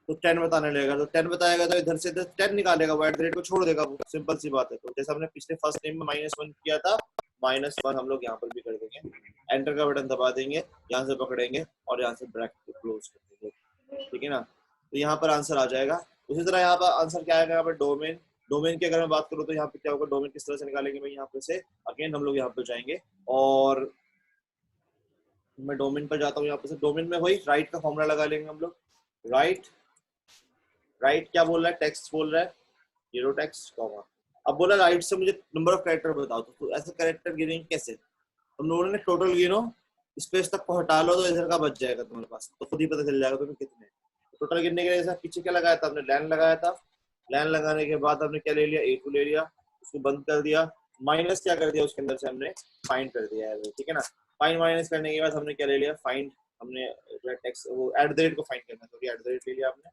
तो 10 बताने लगेगा, तो 10 बताएगा तो इधर से 10 निकालेगा, वो एट द रेट को छोड़ देगा, वो सिंपल सी बात है। तो जैसे हमने पिछले फर्स्ट टाइम में -1 किया था, -1 हम लोग यहाँ पर भी कर देंगे, एंटर का बटन दबा देंगे, यहाँ से पकड़ेंगे और यहाँ से ब्रैकेट को क्लोज कर देंगे, ठीक है ना। तो यहाँ पर आंसर आ जाएगा। उसी तरह यहाँ पर आंसर क्या आएगा, यहाँ पर डोमेन, डोमेन की अगर मैं बात करूँ तो यहाँ पे क्या होगा, डोमेन किस तरह से निकालेंगे भाई, यहाँ पे से अगेन हम लोग यहाँ पे जाएंगे और मैं डोमेन पर जाता हूँ, यहाँ पे से डोमेन में वही राइट का फॉर्मूला लगा लेंगे हम लोग। राइट क्या बोल रहा है, टेक्स्ट बोल रहा है, जीरो टेक्स्ट कॉमा, अब बोला राइट से मुझे नंबर ऑफ कैरेक्टर बताओ, तो ऐसे कैरेक्टर गिनेंगे कैसे, तुम लोगों ने टोटल गिनो, स्पेस तक को हटा लो तो इधर का बच जाएगा तुम्हारे पास, तो खुद ही पता चल जाएगा तुम्हें कितने। टोटल गिनने के लिए जैसा पीछे क्या लगाया था हमने, लैन लगाया था, लैन लगाने के बाद हमने क्या ले लिया, A2 ले लिया, उसको बंद कर दिया, माइनस क्या कर दिया उसके अंदर से हमने फाइंड कर दिया है, ठीक है ना। फाइंड माइनस करने के बाद हमने क्या ले लिया, फाइंड, हमने टेक्स्ट वो एट द रेट को फाइंड करना है, एट द रेट ले लिया हमने,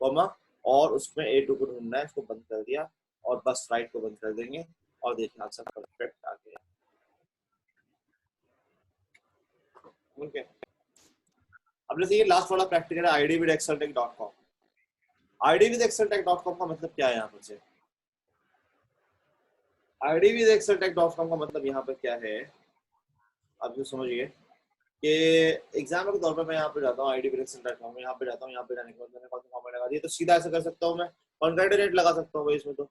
कॉमा, और उसमें A2 को ढूंढना है, इसको बंद कर दिया और बस राइट को बंद कर देंगे और देखिए आंसर परफेक्ट आ गया। ओके, अब जैसे ये लास्ट वाला प्रैक्टिकल है idwithexceltech.com। idwithexceltech.com का मतलब क्या है, यहाँ पर से idwithexceltech.com का मतलब यहाँ पर क्या है, आप जो समझिए कि एग्जाम्पल के तौर पर मैं यहाँ पे जाता हूँ idwithexceltech.com में, यहाँ पे जाता हूँ, यहाँ पे जाने के बाद मैंने कौन सा फॉर्मेट लगा दिया, तो सीधा ऐसे कर सकता हूँ मैं, कॉन्कैटिनेट लगा सकता हूँ इसमें, तो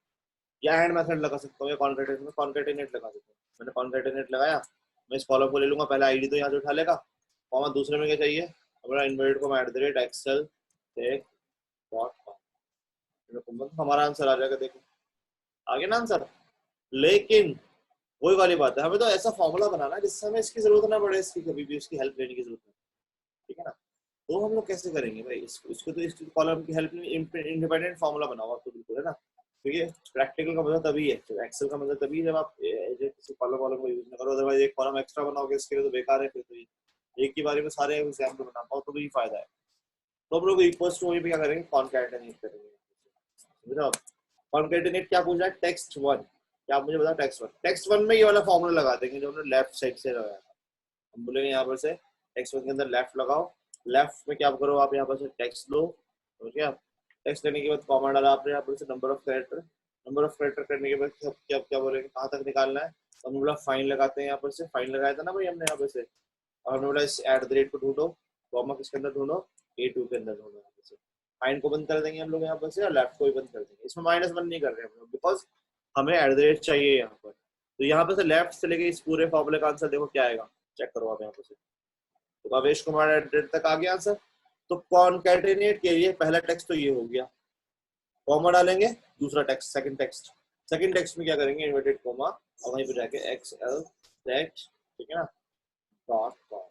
या एंड मेथड लगा सकता हूँ, या कॉन्कैटिनेट लगा सकता हूँ। मैंने कॉन्कैटिनेट लगाया, मैं इस कॉलम को ले लूंगा, पहला आईडी तो यहाँ से उठा लेगा, कॉमा दूसरे में क्या चाहिए, हमारा इन्वर्टेड कॉमा @exceltech.com, हमारा आंसर आ जाएगा, देखो आगे ना आंसर। लेकिन वही वाली बात है, हमें तो ऐसा फॉर्मूला बनाना है जिससे हमें इसकी जरूरत ना पड़े, इसकी कभी भी उसकी हेल्प लेने की जरूरत नहीं, ठीक है ना। तो हम लोग कैसे करेंगे भाई इसको तो इस कॉलम की हेल्प नहीं, इंडिपेंडेंट फॉर्मूला बनाओ आप, तो बिल्कुल है ना, क्योंकि प्रैक्टिकल का मजा तभी है, एक्सेल का मजा तभी जब आप किसी कॉलम वॉलम को यूज ना करो, अदरवाइज एक कॉलम एक्स्ट्रा बनाओगे इसके लिए तो बेकार है, फिर तो ये एक ही बारे में सारे एग्जाम्पल बना पाओ तो भी फायदा है। तो हम लोग इक्वल्स टू वही पे क्या करेंगे, कॉन्कैटिनेट करेंगे, समझ आप। कॉन्कैटिनेट क्या पूछा है, टेक्स्ट1, क्या आप मुझे बताओ, टेक्स्ट1 में ये वाला फॉर्मूला लगा देंगे जो हमने लेफ्ट साइड से लगाया था, हम बोलेंगे यहाँ पर से टेक्स्ट1 के अंदर लेफ्ट लगाओ, लेफ्ट में क्या करो आप, यहाँ पर से टेक्स्ट लो, ठीक है, टेक्स्ट लेने के बाद कॉमा डाला आपने, यहाँ पर से नंबर ऑफ कैरेक्टर करने के बाद क्या क्या बोलेंगे, कहाँ तक निकालना है, तो हम बोला फाइन लगाते हैं, यहाँ पर से फाइन लगाया था ना भाई हमने यहाँ पर से, और हमने बोला इस एट द रेट को ढूंढो, कॉमा किसके अंदर ढूंढो, A2 के अंदर ढूंढो, यहाँ पर से फाइन को बंद कर देंगे हम लोग यहाँ पर से, और लेफ्ट को भी बंद कर देंगे, इसमें -1 नहीं कर रहे हम लोग, बिकॉज हमें एट द रेट चाहिए यहाँ पर। तो यहाँ पर से लेफ्ट से लेके इस पूरे फॉर्मूले का आंसर देखो क्या आएगा, चेक करो आप यहाँ पर से, तो आवेश कुमार एट द रेट तक आ गया आंसर। तो कॉन्कैटिनेट के लिए पहला टेक्स्ट तो ये हो गया, कॉमा डालेंगे, दूसरा टेक्स्ट सेकंड टेक्स्ट में क्या करेंगे, इन्वर्टेड कॉमा, और वहीं पे जाके एक्सएल टेक्स्ट, ठीक है ना, डॉट कॉम,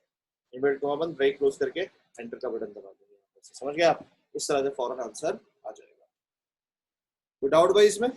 इन्वर्टेड कॉमा बंद, ब्रेक क्लोज करके एंटर का बटन दबा देंगे, समझ गए आप, इस तरह से फौरन आंसर आ जाएगा। कोई डाउट भाई इसमें?